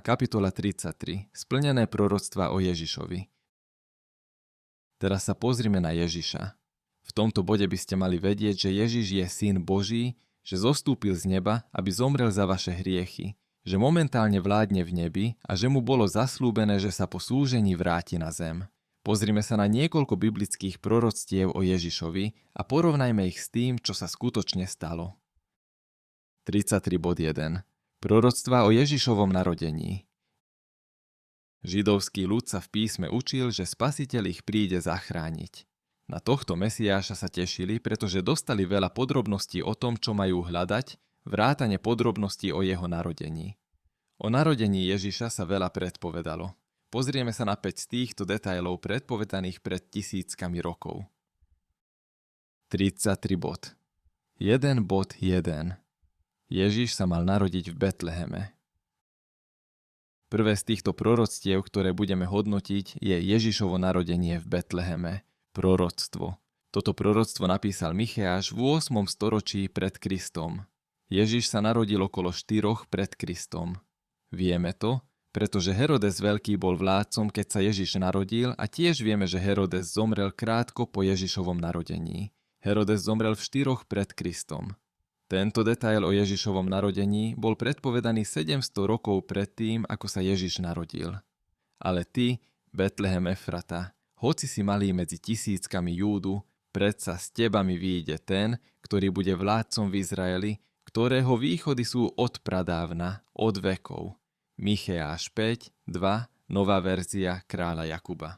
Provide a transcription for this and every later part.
Kapitola 33. Splnené proroctvá o Ježišovi. Teraz sa pozrime na Ježiša. V tomto bode by ste mali vedieť, že Ježiš je Syn Boží, že zostúpil z neba, aby zomrel za vaše hriechy, že momentálne vládne v nebi a že mu bolo zaslúbené, že sa po súžení vráti na zem. Pozrime sa na niekoľko biblických proroctiev o Ježišovi a porovnajme ich s tým, čo sa skutočne stalo. 33.1. Proroctvá o Ježišovom narodení. Židovský ľud sa v písme učil, že Spasiteľ ich príde zachrániť. Na tohto Mesiáša sa tešili, pretože dostali veľa podrobností o tom, čo majú hľadať, vrátane podrobností o jeho narodení. O narodení Ježiša sa veľa predpovedalo. Pozrieme sa na 5 z týchto detailov predpovedaných pred tisíckami rokov. 33 bod. 1.1. Ježiš sa mal narodiť v Betleheme. Prvé z týchto proroctiev, ktoré budeme hodnotiť, je Ježišovo narodenie v Betleheme. Proroctvo. Toto proroctvo napísal Micheáš v 8. storočí pred Kristom. Ježiš sa narodil okolo 4 pred Kristom. Vieme to, pretože Herodes Veľký bol vládcom, keď sa Ježiš narodil, a tiež vieme, že Herodes zomrel krátko po Ježišovom narodení. Herodes zomrel v 4 pred Kristom. Tento detail o Ježišovom narodení bol predpovedaný 700 rokov predtým, ako sa Ježiš narodil. Ale ty, Betlehem Efrata, hoci si malý medzi tisíckami Júdu, predsa z teba mi vyjde ten, ktorý bude vládcom v Izraeli, ktorého východy sú od pradávna, od vekov. Micheáš 5.2, nová verzia kráľa Jakuba.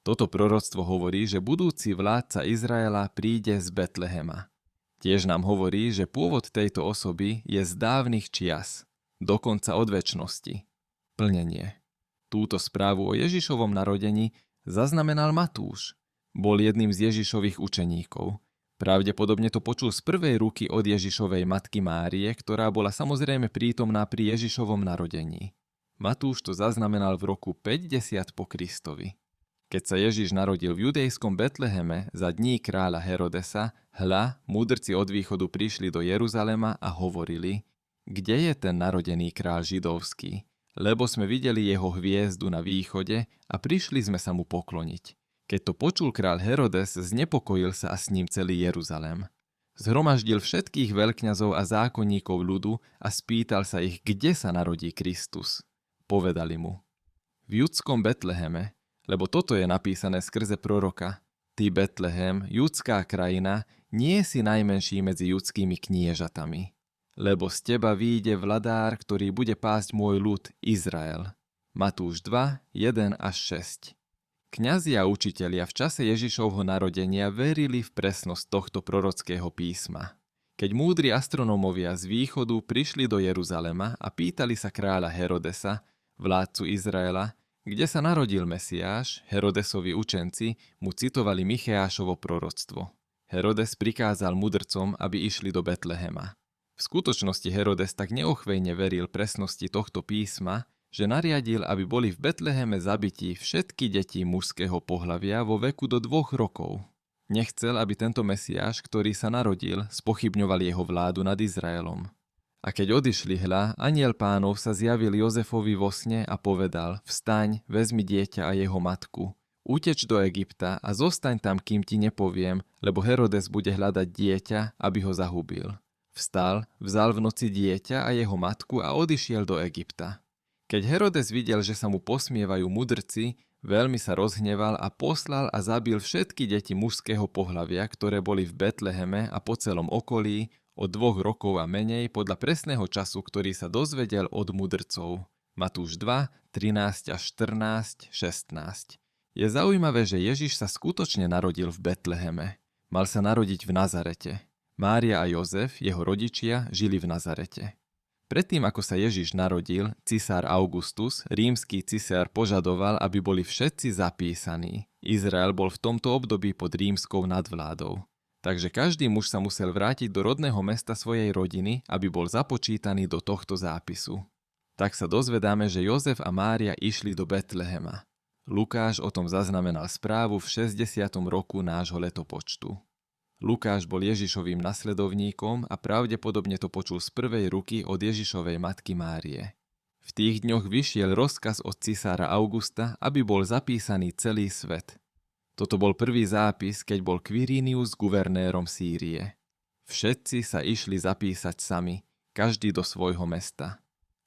Toto proroctvo hovorí, že budúci vládca Izraela príde z Betlehema. Tiež nám hovorí, že pôvod tejto osoby je z dávnych čias, dokonca od večnosti. Plnenie. Túto správu o Ježišovom narodení zaznamenal Matúš. Bol jedným z Ježišových učeníkov. Pravdepodobne to počul z prvej ruky od Ježišovej matky Márie, ktorá bola samozrejme prítomná pri Ježišovom narodení. Matúš to zaznamenal v roku 50 po Kristovi. Keď sa Ježiš narodil v judejskom Betleheme za dní kráľa Herodesa, hľa, múdrci od východu prišli do Jeruzalema a hovorili: Kde je ten narodený kráľ židovský? Lebo sme videli jeho hviezdu na východe a prišli sme sa mu pokloniť. Keď to počul kráľ Herodes, znepokojil sa a s ním celý Jeruzalém. Zhromaždil všetkých veľkňazov a zákonníkov ľudu a spýtal sa ich, kde sa narodí Kristus. Povedali mu: V judskom Betleheme, lebo toto je napísané skrze proroka: Ty, Betlehem, judská krajina, nie si najmenší medzi judskými kniežatami. Lebo z teba vyjde vladár, ktorý bude pásť môj ľud Izrael. Matúš 2.1 až 6. Kňazi a učitelia v čase Ježišovho narodenia verili v presnosť tohto prorockého písma. Keď múdri astronómovia z východu prišli do Jeruzalema a pýtali sa kráľa Herodesa, vládcu Izraela, kde sa narodil Mesiáš, Herodesovi učenci mu citovali Micheášovo proroctvo. Herodes prikázal mudrcom, aby išli do Betlehema. V skutočnosti Herodes tak neochvejne veril presnosti tohto písma, že nariadil, aby boli v Betleheme zabití všetky deti mužského pohlavia vo veku do 2 rokov. Nechcel, aby tento Mesiáš, ktorý sa narodil, spochybňoval jeho vládu nad Izraelom. A keď odišli, hľa, anjel Pánov sa zjavil Jozefovi vo sne a povedal: Vstaň, vezmi dieťa a jeho matku, uteč do Egypta a zostaň tam, kým ti nepoviem, lebo Herodes bude hľadať dieťa, aby ho zahubil. Vstal, vzal v noci dieťa a jeho matku a odišiel do Egypta. Keď Herodes videl, že sa mu posmievajú mudrci, veľmi sa rozhneval a poslal a zabil všetky deti mužského pohlavia, ktoré boli v Betleheme a po celom okolí, od 2 rokov a menej, podľa presného času, ktorý sa dozvedel od mudrcov. Matúš 2.13 až 14, 16. Je zaujímavé, že Ježiš sa skutočne narodil v Betleheme. Mal sa narodiť v Nazarete. Mária a Jozef, jeho rodičia, žili v Nazarete. Predtým, ako sa Ježiš narodil, cisár Augustus, rímsky cisár, požadoval, aby boli všetci zapísaní. Izrael bol v tomto období pod rímskou nadvládou. Takže každý muž sa musel vrátiť do rodného mesta svojej rodiny, aby bol započítaný do tohto zápisu. Tak sa dozvedáme, že Jozef a Mária išli do Betlehema. Lukáš o tom zaznamenal správu v 60. roku nášho letopočtu. Lukáš bol Ježišovým nasledovníkom a pravdepodobne to počul z prvej ruky od Ježišovej matky Márie. V V tých dňoch vyšiel rozkaz od cisára Augusta, aby bol zapísaný celý svet. Toto bol prvý zápis, keď bol Quirinius guvernérom Sýrie. Všetci sa išli zapísať sami, každý do svojho mesta.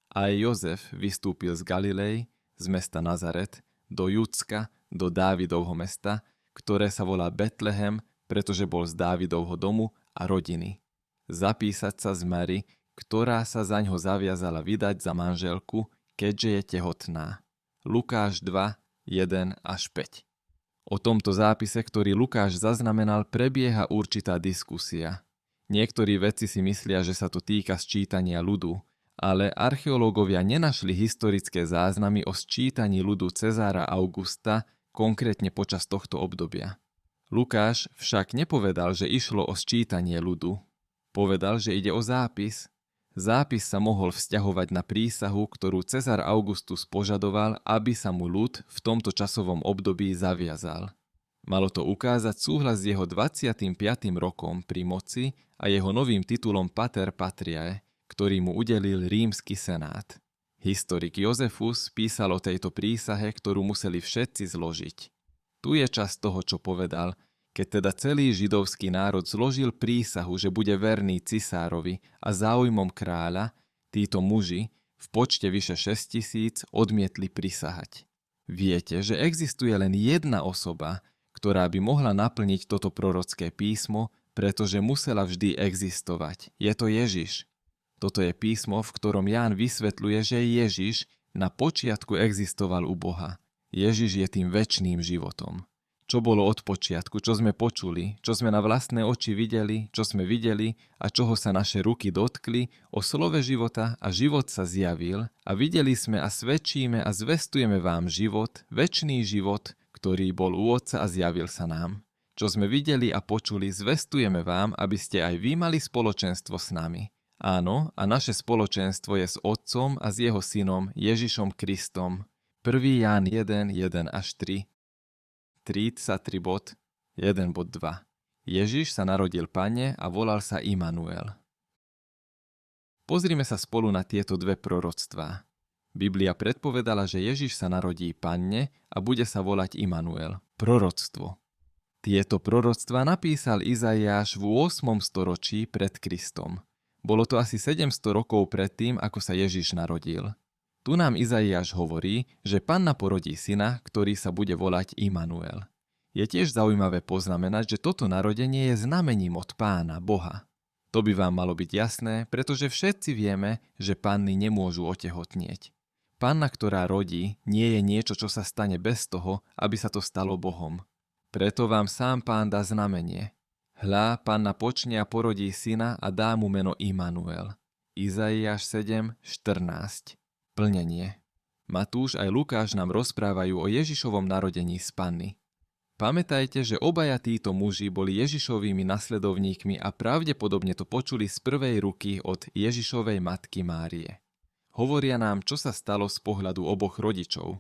Aj Jozef vystúpil z Galilei, z mesta Nazaret, do Judska, do Dávidovho mesta, ktoré sa volá Betlehem, pretože bol z Dávidovho domu a rodiny. Zapísať sa z Mary, ktorá sa zaňho zaviazala vydať za manželku, keďže je tehotná. Lukáš 2, 1 až 5. O tomto zápise, ktorý Lukáš zaznamenal, prebieha určitá diskusia. Niektorí vedci si myslia, že sa to týka sčítania ľudu, ale archeológovia nenašli historické záznamy o sčítaní ľudu Cezára Augusta, konkrétne počas tohto obdobia. Lukáš však nepovedal, že išlo o sčítanie ľudu. Povedal, že ide o zápis. Zápis sa mohol vzťahovať na prísahu, ktorú Cezar Augustus požadoval, aby sa mu ľud v tomto časovom období zaviazal. Malo to ukázať súhlas s jeho 25. rokom pri moci a jeho novým titulom Pater Patriae, ktorý mu udelil rímsky senát. Historik Jozefus písal o tejto prísahe, ktorú museli všetci zložiť. Tu je časť toho, čo povedal, keď teda celý židovský národ zložil prísahu, že bude verný cisárovi a záujmom kráľa, títo muži v počte vyše 6 000 odmietli prisahať. Viete, že existuje len jedna osoba, ktorá by mohla naplniť toto prorocké písmo, pretože musela vždy existovať. Je to Ježiš. Toto je písmo, v ktorom Ján vysvetľuje, že Ježiš na počiatku existoval u Boha. Ježiš je tým večným životom. Čo bolo od počiatku, čo sme počuli, čo sme na vlastné oči videli, čo sme videli a čoho sa naše ruky dotkli, o slove života a život sa zjavil a videli sme a svedčíme a zvestujeme vám život, večný život, ktorý bol u Otca a zjavil sa nám. Čo sme videli a počuli, zvestujeme vám, aby ste aj vy mali spoločenstvo s nami. Áno, a naše spoločenstvo je s Otcom a s jeho synom Ježišom Kristom. 1. Ján 1, 1 až 3. 33 bod, 1 bod 2. Ježiš sa narodil Panne a volal sa Imanuel. Pozrime sa spolu na tieto dve proroctvá. Biblia predpovedala, že Ježiš sa narodí Panne a bude sa volať Imanuel. Proroctvo. Tieto proroctvá napísal Izaiáš v 8. storočí pred Kristom. Bolo to asi 700 rokov predtým, ako sa Ježiš narodil. Tu nám Izaiáš hovorí, že Panna porodí syna, ktorý sa bude volať Imanuel. Je tiež zaujímavé poznamenať, že toto narodenie je znamením od Pána, Boha. To by vám malo byť jasné, pretože všetci vieme, že panny nemôžu otehotnieť. Panna, ktorá rodí, nie je niečo, čo sa stane bez toho, aby sa to stalo Bohom. Preto vám sám Pán dá znamenie. Hľa, Panna počne a porodí syna a dá mu meno Imanuel. Izaiáš 7:14. Plnenie. Matúš aj Lukáš nám rozprávajú o Ježišovom narodení z Panny. Pamätajte, že obaja títo muži boli Ježišovými nasledovníkmi a pravdepodobne to počuli z prvej ruky od Ježišovej matky Márie. Hovoria nám, čo sa stalo z pohľadu oboch rodičov.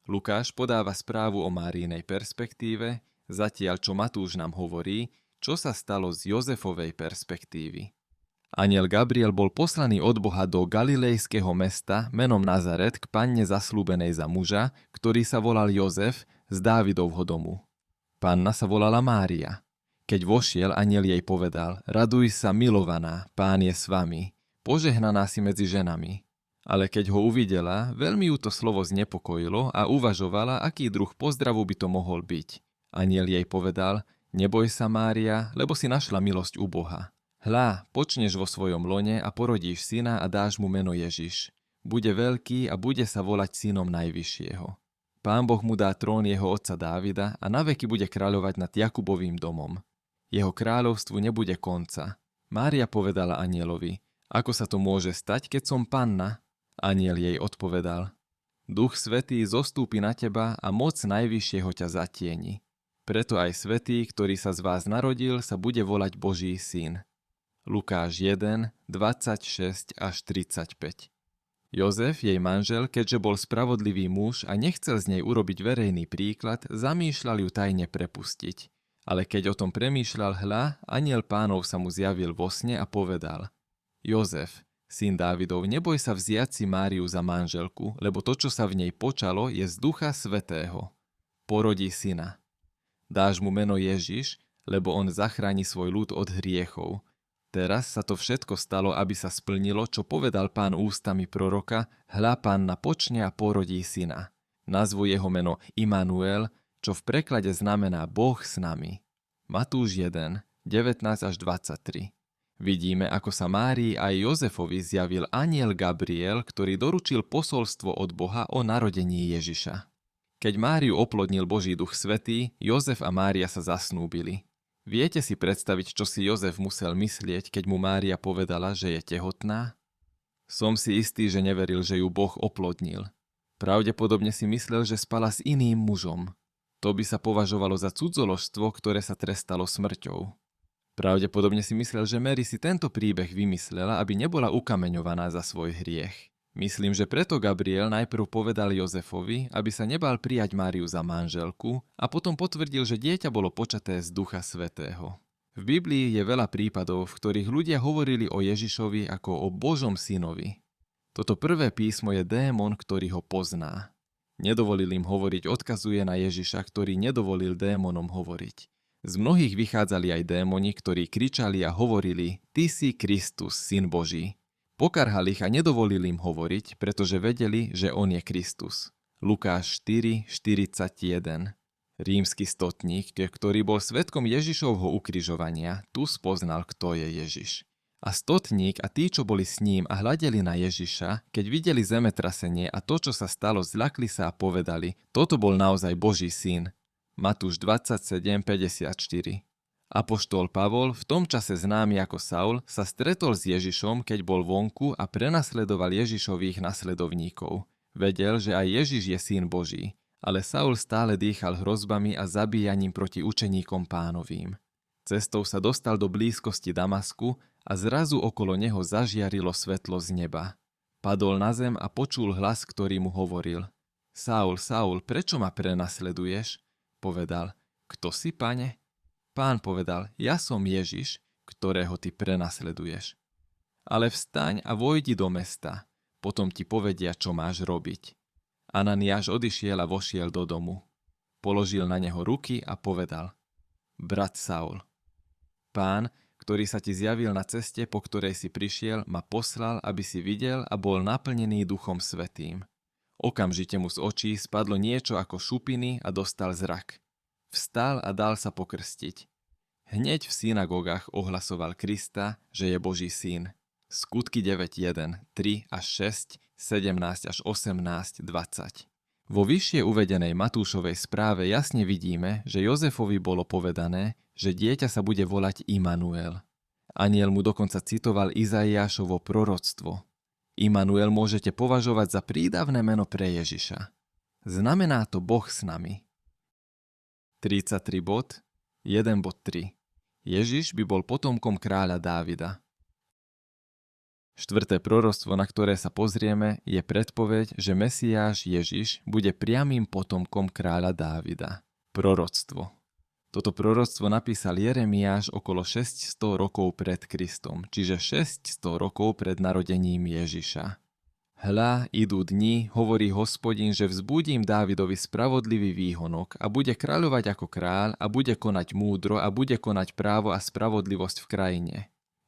Lukáš podáva správu o Máriinej perspektíve, zatiaľ čo Matúš nám hovorí, čo sa stalo z Jozefovej perspektívy. Anjel Gabriel bol poslaný od Boha do galilejského mesta menom Nazaret k panne zasľúbenej za muža, ktorý sa volal Jozef z Dávidovho domu. Panna sa volala Mária. Keď vošiel, anjel jej povedal: Raduj sa, milovaná, Pán je s vami, požehnaná si medzi ženami. Ale keď ho uvidela, veľmi ju to slovo znepokojilo a uvažovala, aký druh pozdravu by to mohol byť. Anjel jej povedal: Neboj sa, Mária, lebo si našla milosť u Boha. Hľa, počneš vo svojom lone a porodíš syna a dáš mu meno Ježiš. Bude veľký a bude sa volať synom Najvyššieho. Pán Boh mu dá trón jeho otca Dávida a naveky bude kráľovať nad Jakubovým domom. Jeho kráľovstvu nebude konca. Mária povedala anjelovi: Ako sa to môže stať, keď som panna? Anjel jej odpovedal: Duch Svätý zostúpi na teba a moc Najvyššieho ťa zatieni. Preto aj Svätý, ktorý sa z vás narodil, sa bude volať Boží syn. Lukáš 1, 26 až 35. Jozef, jej manžel, keďže bol spravodlivý muž a nechcel z nej urobiť verejný príklad, zamýšľal ju tajne prepustiť. Ale keď o tom premýšľal, hľa, anjel Pánov sa mu zjavil vo sne a povedal: Jozef, Syn Dávidov, neboj sa vziať si Máriu za manželku, lebo to, čo sa v nej počalo, je z Ducha Svätého. Porodí syna. Dáš mu meno Ježiš, lebo on zachráni svoj ľud od hriechov. Teraz sa to všetko stalo, aby sa splnilo, čo povedal Pán ústami proroka: hľa, Panna počne a porodí syna. Nazvu jeho meno Imanuel, čo v preklade znamená Boh s nami. Matúš 1, 19 až 23. Vidíme, ako sa Márii aj Jozefovi zjavil anjel Gabriel, ktorý doručil posolstvo od Boha o narodení Ježiša. Keď Máriu oplodnil Boží duch svätý, Jozef a Mária sa zasnúbili. Viete si predstaviť, čo si Jozef musel myslieť, keď mu Mária povedala, že je tehotná? Som si istý, že neveril, že ju Boh oplodnil. Pravdepodobne si myslel, že spala s iným mužom. To by sa považovalo za cudzoložstvo, ktoré sa trestalo smrťou. Pravdepodobne si myslel, že Mary si tento príbeh vymyslela, aby nebola ukameňovaná za svoj hriech. Myslím, že preto Gabriel najprv povedal Jozefovi, aby sa nebal prijať Máriu za manželku, a potom potvrdil, že dieťa bolo počaté z Ducha Svätého. V Biblii je veľa prípadov, v ktorých ľudia hovorili o Ježišovi ako o Božom synovi. Toto prvé písmo je démon, ktorý ho pozná. Nedovolil im hovoriť, odkazuje na Ježiša, ktorý nedovolil démonom hovoriť. Z mnohých vychádzali aj démoni, ktorí kričali a hovorili: Ty si Kristus, Syn Boží. Pokarhal ich a nedovolil im hovoriť, pretože vedeli, že on je Kristus. Lukáš 4:41. Rímsky stotník, ktorý bol svedkom Ježišovho ukrižovania, tu spoznal, kto je Ježiš. A stotník a tí, čo boli s ním a hľadeli na Ježiša, keď videli zemetrasenie a to, čo sa stalo, zľakli sa a povedali: toto bol naozaj Boží syn. Matúš 27:54. Apoštol Pavol, v tom čase známy ako Saul, sa stretol s Ježišom, keď bol vonku a prenasledoval Ježišových nasledovníkov. Vedel, že aj Ježiš je syn Boží, ale Saul stále dýchal hrozbami a zabíjaním proti učeníkom Pánovým. Cestou sa dostal do blízkosti Damasku a zrazu okolo neho zažiarilo svetlo z neba. Padol na zem a počul hlas, ktorý mu hovoril: Saul, Saul, prečo ma prenasleduješ? Povedal: Kto si, Pane? Pán povedal: Ja som Ježiš, ktorého ty prenasleduješ. Ale vstaň a vojdi do mesta, potom ti povedia, čo máš robiť. Ananiáš odišiel a vošiel do domu. Položil na neho ruky a povedal: Brat Saul, Pán, ktorý sa ti zjavil na ceste, po ktorej si prišiel, ma poslal, aby si videl a bol naplnený Duchom Svätým. Okamžite mu z očí spadlo niečo ako šupiny a dostal zrak. Vstal a dal sa pokrstiť. Hneď v synagógach ohlasoval Krista, že je Boží syn. Skutky 9.1, 3 až 6, 17 až 18, 20. Vo vyššie uvedenej Matúšovej správe jasne vidíme, že Jozefovi bolo povedané, že dieťa sa bude volať Imanuel. Anjel mu dokonca citoval Izaiášovo proroctvo. Imanuel môžete považovať za prídavné meno pre Ježiša. Znamená to Boh s nami. 33 bod, 1 bod 3. Ježiš by bol potomkom kráľa Dávida. Štvrté proroctvo, na ktoré sa pozrieme, je predpoveď, že Mesiáš Ježiš bude priamym potomkom kráľa Dávida. Proroctvo. Toto proroctvo napísal Jeremiáš okolo 600 rokov pred Kristom, čiže 600 rokov pred narodením Ježiša. Hľa, idú dni, hovorí Hospodin, že vzbudím Dávidovi spravodlivý výhonok a bude kráľovať ako kráľ a bude konať múdro a bude konať právo a spravodlivosť v krajine.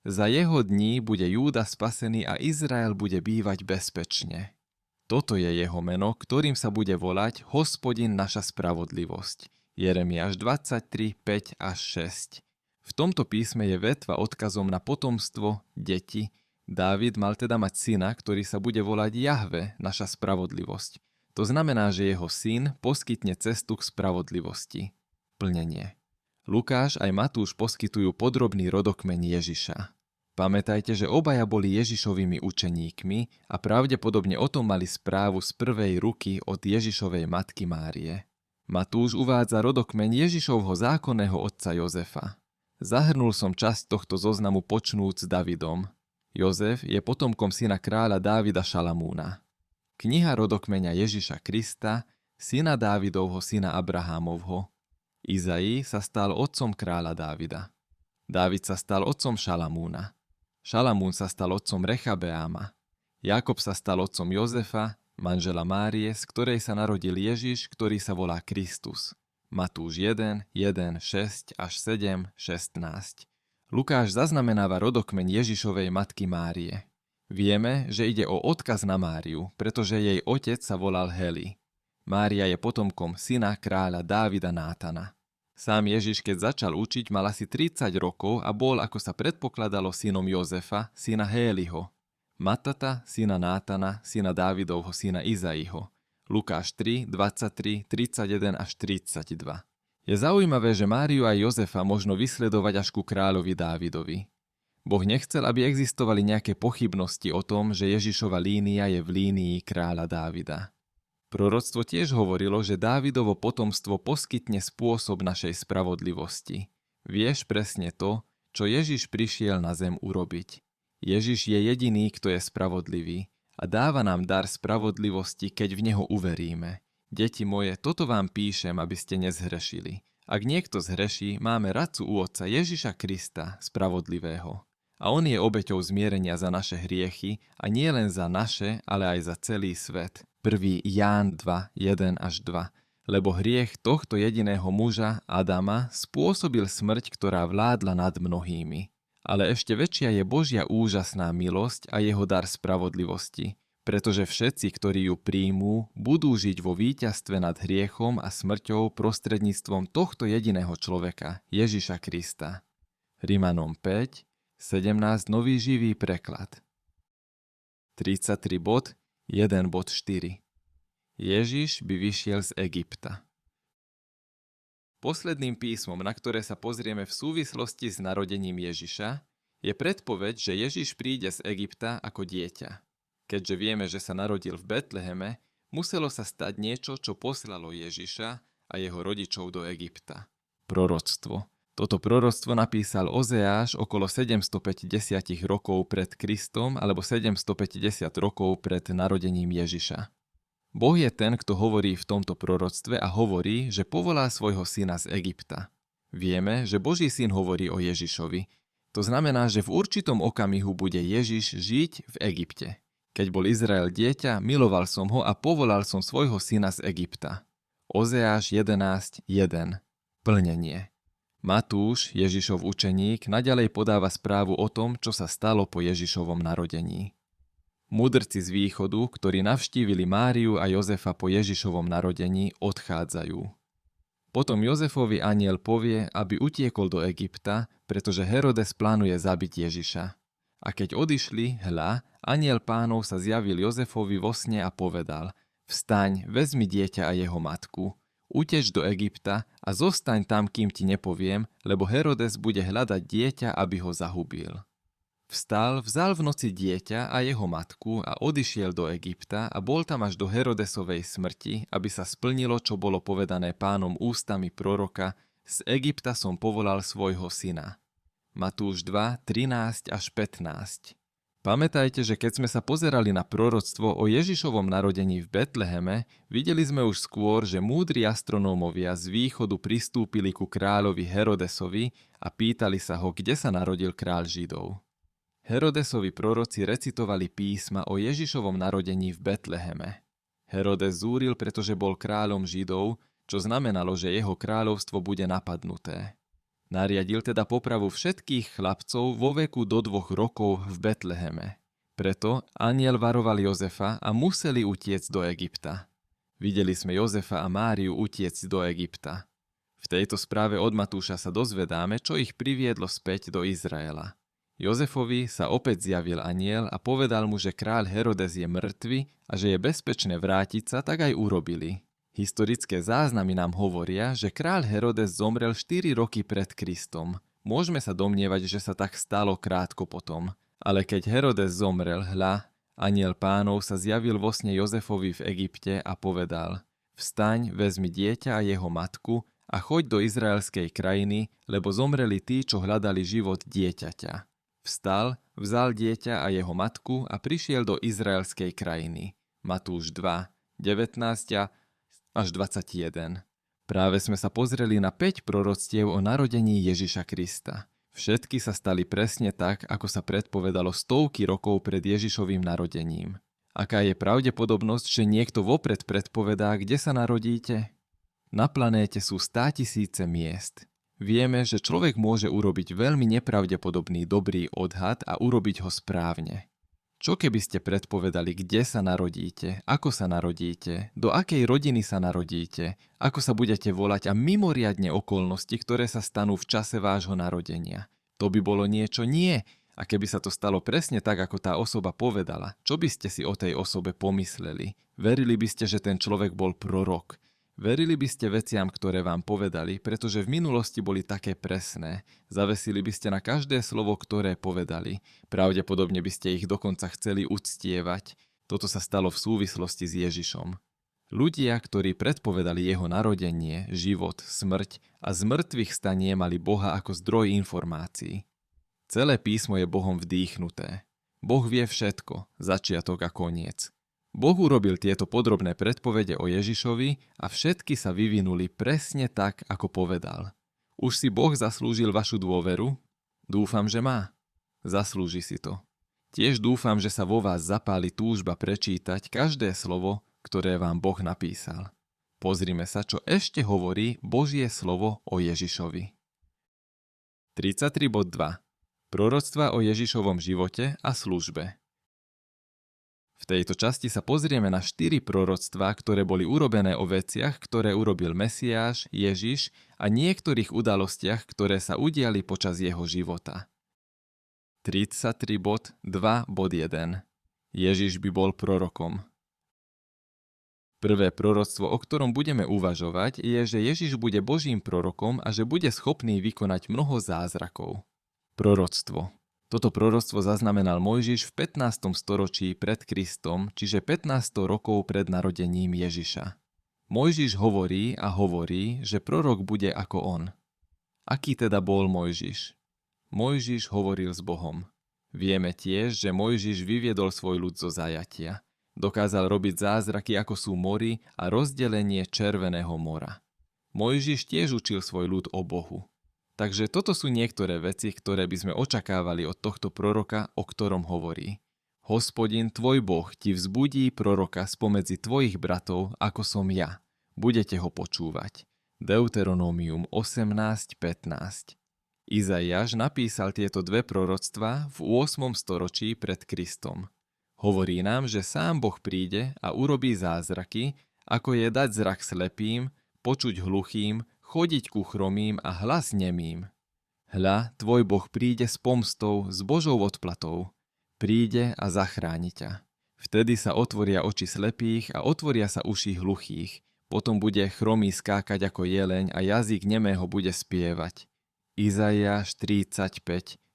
Za jeho dní bude Júda spasený a Izrael bude bývať bezpečne. Toto je jeho meno, ktorým sa bude volať Hospodin naša spravodlivosť. Jeremiáš 23, 5 až 6. V tomto písme je vetva odkazom na potomstvo, deti. Dávid mal teda mať syna, ktorý sa bude volať Jahve, naša spravodlivosť. To znamená, že jeho syn poskytne cestu k spravodlivosti. Plnenie. Lukáš aj Matúš poskytujú podrobný rodokmeň Ježiša. Pamätajte, že obaja boli Ježišovými učeníkmi a pravdepodobne o tom mali správu z prvej ruky od Ježišovej matky Márie. Matúš uvádza rodokmeň Ježišovho zákonného otca Jozefa. Zahrnul som časť tohto zoznamu počnúc s Davidom. Jozef je potomkom syna kráľa Dávida Šalamúna. Kniha rodokmeňa Ježiša Krista, syna Dávidovho, syna Abrahámovho. Izai sa stal otcom kráľa Dávida. Dávid sa stal otcom Šalamúna. Šalamún sa stal otcom Rechabeáma. Jakob sa stal otcom Jozefa, manžela Márie, z ktorej sa narodil Ježiš, ktorý sa volá Kristus. Matúš 1, 1, 6 až 7, 16. Lukáš zaznamenáva rodokmeň Ježišovej matky Márie. Vieme, že ide o odkaz na Máriu, pretože jej otec sa volal Heli. Mária je potomkom syna kráľa Dávida Nátana. Sám Ježiš, keď začal učiť, mal asi 30 rokov a bol, ako sa predpokladalo, synom Jozefa, syna Héliho, Matata, syna Nátana, syna Dávidovho, syna Izaiho. Lukáš 3, 23, 31 až 32. Je zaujímavé, že Máriu a Jozefa možno vysledovať až ku kráľovi Dávidovi. Boh nechcel, aby existovali nejaké pochybnosti o tom, že Ježišova línia je v línii kráľa Dávida. Proroctvo tiež hovorilo, že Dávidovo potomstvo poskytne spôsob našej spravodlivosti. Vieš presne to, čo Ježiš prišiel na zem urobiť. Ježiš je jediný, kto je spravodlivý a dáva nám dar spravodlivosti, keď v neho uveríme. Deti moje, toto vám píšem, aby ste nezhrešili. Ak niekto zhreší, máme radcu u Otca Ježiša Krista, spravodlivého. A on je obeťou zmierenia za naše hriechy a nie len za naše, ale aj za celý svet. 1. Ján 2, 1 až 2. Lebo hriech tohto jediného muža, Adama, spôsobil smrť, ktorá vládla nad mnohými. Ale ešte väčšia je Božia úžasná milosť a jeho dar spravodlivosti, pretože všetci, ktorí ju príjmú, budú žiť vo víťazstve nad hriechom a smrťou prostredníctvom tohto jediného človeka, Ježiša Krista. Rimanom 5, 17 Nový živý preklad. 33 bod, 1 bod 4. Ježiš by vyšiel z Egypta. Posledným písmom, na ktoré sa pozrieme v súvislosti s narodením Ježiša, je predpoveď, že Ježiš príde z Egypta ako dieťa. Keďže vieme, že sa narodil v Betleheme, muselo sa stať niečo, čo poslalo Ježiša a jeho rodičov do Egypta. Proroctvo. Toto proroctvo napísal Ozeáš okolo 750 rokov pred Kristom alebo 750 rokov pred narodením Ježiša. Boh je ten, kto hovorí v tomto proroctve a hovorí, že povolá svojho syna z Egypta. Vieme, že Boží syn hovorí o Ježišovi. To znamená, že v určitom okamihu bude Ježiš žiť v Egypte. Keď bol Izrael dieťa, miloval som ho a povolal som svojho syna z Egypta. Ozeáš 11.1. Plnenie. Matúš, Ježišov učeník, naďalej podáva správu o tom, čo sa stalo po Ježišovom narodení. Mudrci z východu, ktorí navštívili Máriu a Jozefa po Ježišovom narodení, odchádzajú. Potom Jozefovi anjel povie, aby utiekol do Egypta, pretože Herodes plánuje zabiť Ježiša. A keď odišli, hľa, anjel Pánov sa zjavil Jozefovi vo sne a povedal: Vstaň, vezmi dieťa a jeho matku, uteč do Egypta a zostaň tam, kým ti nepoviem, lebo Herodes bude hľadať dieťa, aby ho zahubil. Vstal, vzal v noci dieťa a jeho matku a odišiel do Egypta a bol tam až do Herodesovej smrti, aby sa splnilo, čo bolo povedané Pánom ústami proroka: Z Egypta som povolal svojho syna. Matúš 2, 13 až 15. Pamätajte, že keď sme sa pozerali na proroctvo o Ježišovom narodení v Betleheme, videli sme už skôr, že múdri astronómovia z východu pristúpili ku kráľovi Herodesovi a pýtali sa ho, kde sa narodil kráľ Židov. Herodesovi proroci recitovali písma o Ježišovom narodení v Betleheme. Herodes zúril, pretože bol kráľom Židov, čo znamenalo, že jeho kráľovstvo bude napadnuté. Nariadil teda popravu všetkých chlapcov vo veku do 2 rokov v Betleheme. Preto anjel varoval Jozefa a museli utiecť do Egypta. Videli sme Jozefa a Máriu utiecť do Egypta. V tejto správe od Matúša sa dozvedáme, čo ich priviedlo späť do Izraela. Jozefovi sa opäť zjavil anjel a povedal mu, že kráľ Herodes je mŕtvy a že je bezpečné vrátiť sa, tak aj urobili. Historické záznamy nám hovoria, že kráľ Herodes zomrel 4 roky pred Kristom. Môžeme sa domnievať, že sa tak stalo krátko potom. Ale keď Herodes zomrel, hľa, anjel Pánov sa zjavil vo sne Jozefovi v Egypte a povedal: Vstaň, vezmi dieťa a jeho matku a choď do izraelskej krajiny, lebo zomreli tí, čo hľadali život dieťaťa. Vstal, vzal dieťa a jeho matku a prišiel do izraelskej krajiny. Matúš 2, 19 až 21. Práve sme sa pozreli na 5 proroctiev o narodení Ježiša Krista. Všetky sa stali presne tak, ako sa predpovedalo stovky rokov pred Ježišovým narodením. Aká je pravdepodobnosť, že niekto vopred predpovedá, kde sa narodíte? Na planéte sú 100 000 miest. Vieme, že človek môže urobiť veľmi nepravdepodobný dobrý odhad a urobiť ho správne. Čo keby ste predpovedali, kde sa narodíte, ako sa narodíte, do akej rodiny sa narodíte, ako sa budete volať a mimoriadne okolnosti, ktoré sa stanú v čase vášho narodenia? To by bolo niečo nie. A keby sa to stalo presne tak, ako tá osoba povedala, čo by ste si o tej osobe pomysleli? Verili by ste, že ten človek bol prorok? Verili by ste veciam, ktoré vám povedali, pretože v minulosti boli také presné. Zavesili by ste na každé slovo, ktoré povedali. Pravdepodobne by ste ich dokonca chceli uctievať. Toto sa stalo v súvislosti s Ježišom. Ľudia, ktorí predpovedali jeho narodenie, život, smrť a z mŕtvych stanie mali Boha ako zdroj informácií. Celé písmo je Bohom vdýchnuté. Boh vie všetko, začiatok a koniec. Boh urobil tieto podrobné predpovede o Ježišovi a všetky sa vyvinuli presne tak, ako povedal. Už si Boh zaslúžil vašu dôveru? Dúfam, že má. Zaslúži si to. Tiež dúfam, že sa vo vás zapáli túžba prečítať každé slovo, ktoré vám Boh napísal. Pozrime sa, čo ešte hovorí Božie slovo o Ježišovi. 33.2. Proroctva o Ježišovom živote a službe. V tejto časti sa pozrieme na 4 proroctvá, ktoré boli urobené o veciach, ktoré urobil Mesiáš, Ježiš a niektorých udalostiach, ktoré sa udiali počas jeho života. 33.2.1. Ježiš by bol prorokom. Prvé proroctvo, o ktorom budeme uvažovať, je, že Ježiš bude Božím prorokom a že bude schopný vykonať mnoho zázrakov. Proroctvo. Toto proroctvo zaznamenal Mojžiš v 15. storočí pred Kristom, čiže 15 rokov pred narodením Ježiša. Mojžiš hovorí a hovorí, že prorok bude ako on. Aký teda bol Mojžiš? Mojžiš hovoril s Bohom. Vieme tiež, že Mojžiš vyviedol svoj ľud zo zajatia. Dokázal robiť zázraky, ako sú mori a rozdelenie Červeného mora. Mojžiš tiež učil svoj ľud o Bohu. Takže toto sú niektoré veci, ktoré by sme očakávali od tohto proroka, o ktorom hovorí. Hospodin, tvoj Boh, ti vzbudí proroka spomedzi tvojich bratov, ako som ja. Budete ho počúvať. Deuteronomium 18.15. Izaiáš napísal tieto dve proroctvá v 8. storočí pred Kristom. Hovorí nám, že sám Boh príde a urobí zázraky, ako je dať zrak slepým, počuť hluchým, chodiť ku chromým a hlas nemým. Hľa, tvoj Boh príde s pomstou, s Božou odplatou. Príde a zachráni ťa. Vtedy sa otvoria oči slepých a otvoria sa uši hluchých. Potom bude chromý skákať ako jeleň a jazyk nemého bude spievať. Izaiáš 35,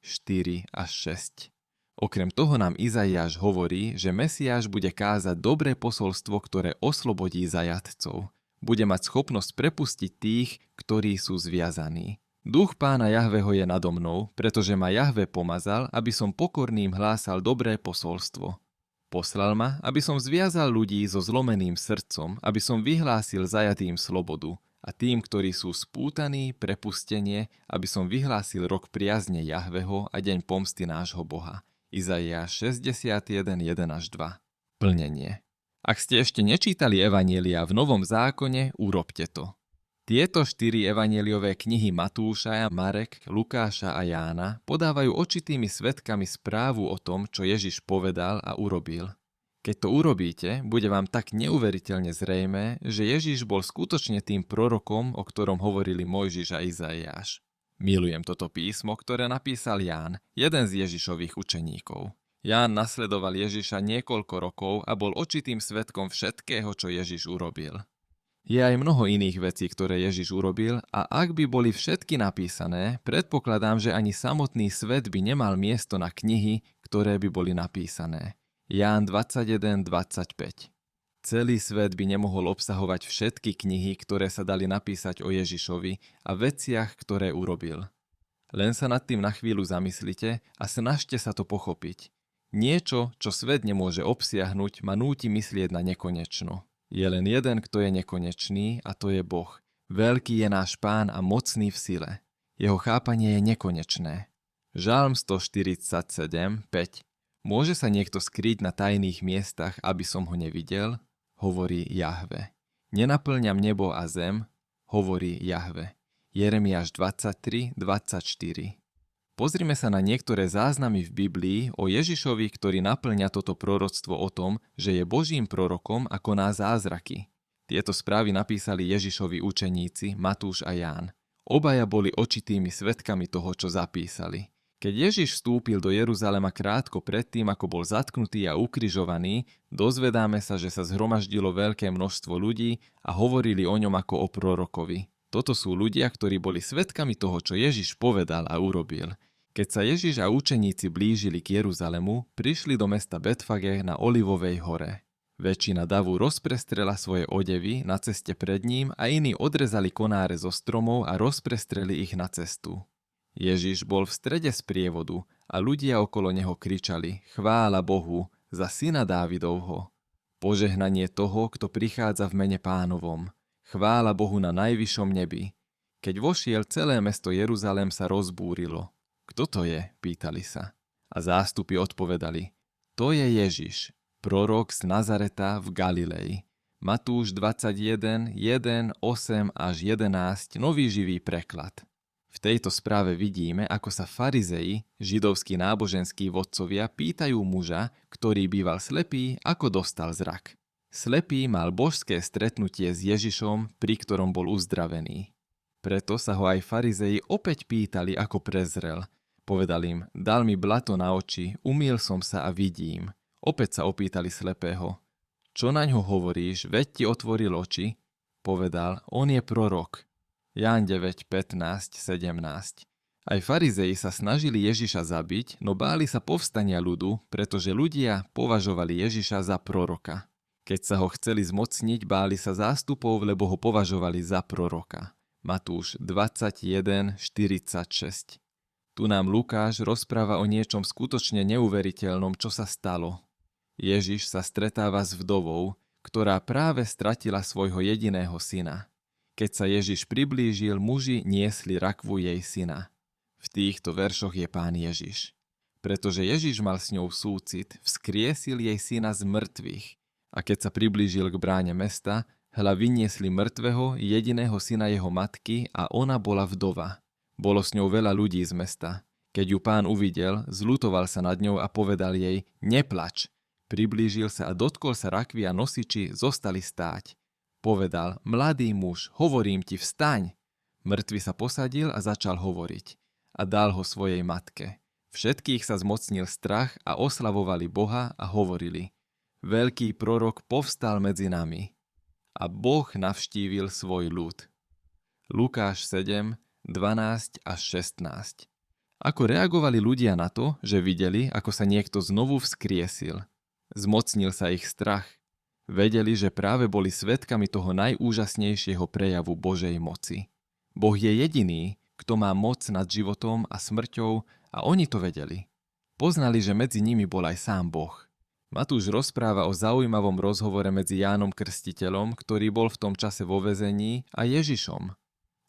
4 až 6. Okrem toho nám Izaiáš hovorí, že Mesiáš bude kázať dobré posolstvo, ktoré oslobodí zajatcov. Bude mať schopnosť prepustiť tých, ktorí sú zviazaní. Duch Pána Jahveho je nado mnou, pretože ma Jahve pomazal, aby som pokorným hlásal dobré posolstvo. Poslal ma, aby som zviazal ľudí so zlomeným srdcom, aby som vyhlásil zajatým slobodu a tým, ktorí sú spútaní, prepustenie, aby som vyhlásil rok priazne Jahveho a deň pomsty nášho Boha. Izaiáš 61, 1 až 2. Plnenie. Ak ste ešte nečítali evanjelia v Novom zákone, urobte to. Tieto 4 evanjeliové knihy Matúša, Marek, Lukáša a Jána podávajú očitými svedkami správu o tom, čo Ježiš povedal a urobil. Keď to urobíte, bude vám tak neuveriteľne zrejmé, že Ježiš bol skutočne tým prorokom, o ktorom hovorili Mojžiš a Izaiáš. Milujem toto písmo, ktoré napísal Ján, jeden z Ježišových učeníkov. Ján nasledoval Ježiša niekoľko rokov a bol očitým svedkom všetkého, čo Ježiš urobil. Je aj mnoho iných vecí, ktoré Ježiš urobil a ak by boli všetky napísané, predpokladám, že ani samotný svet by nemal miesto na knihy, ktoré by boli napísané. Ján 21.25. Celý svet by nemohol obsahovať všetky knihy, ktoré sa dali napísať o Ježišovi a veciach, ktoré urobil. Len sa nad tým na chvíľu zamyslite a snažte sa to pochopiť. Niečo, čo svet nemôže obsiahnuť, ma núti myslieť na nekonečno. Je len jeden, kto je nekonečný, a to je Boh. Veľký je náš Pán a mocný v sile. Jeho chápanie je nekonečné. Žalm 147, 5. Môže sa niekto skryť na tajných miestach, aby som ho nevidel? Hovorí Jahve. Nenaplňam nebo a zem? Hovorí Jahve. Jeremiáš 23, 24. Pozrime sa na niektoré záznamy v Biblii o Ježišovi, ktorý naplňa toto proroctvo o tom, že je Božím prorokom a koná zázraky. Tieto správy napísali Ježišovi učeníci Matúš a Ján. Obaja boli očitými svedkami toho, čo zapísali. Keď Ježiš vstúpil do Jeruzalema krátko predtým, ako bol zatknutý a ukrižovaný, dozvedáme sa, že sa zhromaždilo veľké množstvo ľudí a hovorili o ňom ako o prorokovi. Toto sú ľudia, ktorí boli svedkami toho, čo Ježiš povedal a urobil. Keď sa Ježiš a učeníci blížili k Jeruzalemu, prišli do mesta Betfage na Olivovej hore. Väčšina davu rozprestrela svoje odevy na ceste pred ním a iní odrezali konáre zo stromov a rozprestreli ich na cestu. Ježiš bol v strede sprievodu a ľudia okolo neho kričali: Chvála Bohu za syna Dávidovho. Požehnanie toho, kto prichádza v mene Pánovom. Chvála Bohu na najvyššom nebi. Keď vošiel, celé mesto Jeruzalém sa rozbúrilo. Kto to je? Pýtali sa. A zástupy odpovedali: To je Ježiš, prorok z Nazareta v Galilei. Matúš 21, 1, 8 až 11, nový živý preklad. V tejto správe vidíme, ako sa farizei, židovskí náboženskí vodcovia, pýtajú muža, ktorý býval slepý, ako dostal zrak. Slepý mal božské stretnutie s Ježišom, pri ktorom bol uzdravený. Preto sa ho aj farizei opäť pýtali, ako prezrel. Povedal im: Dal mi blato na oči, umýl som sa a vidím. Opäť sa opýtali slepého: Čo naňho hovoríš, veď ti otvoril oči? Povedal: On je prorok. Ján 9, 15, 17. Aj farizei sa snažili Ježiša zabiť, no báli sa povstania ľudu, pretože ľudia považovali Ježiša za proroka. Keď sa ho chceli zmocniť, báli sa zástupov, lebo ho považovali za proroka. Matúš 21, 46. Tu nám Lukáš rozpráva o niečom skutočne neuveriteľnom, čo sa stalo. Ježiš sa stretáva s vdovou, ktorá práve stratila svojho jediného syna. Keď sa Ježiš priblížil, muži niesli rakvu jej syna. V týchto veršoch je Pán Ježiš. Pretože Ježiš mal s ňou súcit, vzkriesil jej syna z mŕtvych. A keď sa priblížil k bráne mesta, hľa vyniesli mŕtvého, jediného syna jeho matky, a ona bola vdova. Bolo s ňou veľa ľudí z mesta. Keď ju Pán uvidel, zľutoval sa nad ňou a povedal jej: Neplač. Priblížil sa a dotkol sa rakvy a nosiči zostali stáť. Povedal: Mladý muž, hovorím ti, vstaň. Mŕtvy sa posadil a začal hovoriť. A dal ho svojej matke. Všetkých sa zmocnil strach a oslavovali Boha a hovorili: Veľký prorok povstal medzi nami. A Boh navštívil svoj ľud. Lukáš 7, 12 až 16. Ako reagovali ľudia na to, že videli, ako sa niekto znovu vzkriesil? Zmocnil sa ich strach. Vedeli, že práve boli svedkami toho najúžasnejšieho prejavu Božej moci. Boh je jediný, kto má moc nad životom a smrťou, a oni to vedeli. Poznali, že medzi nimi bol aj sám Boh. Matúš rozpráva o zaujímavom rozhovore medzi Jánom Krstiteľom, ktorý bol v tom čase vo väzení, a Ježišom.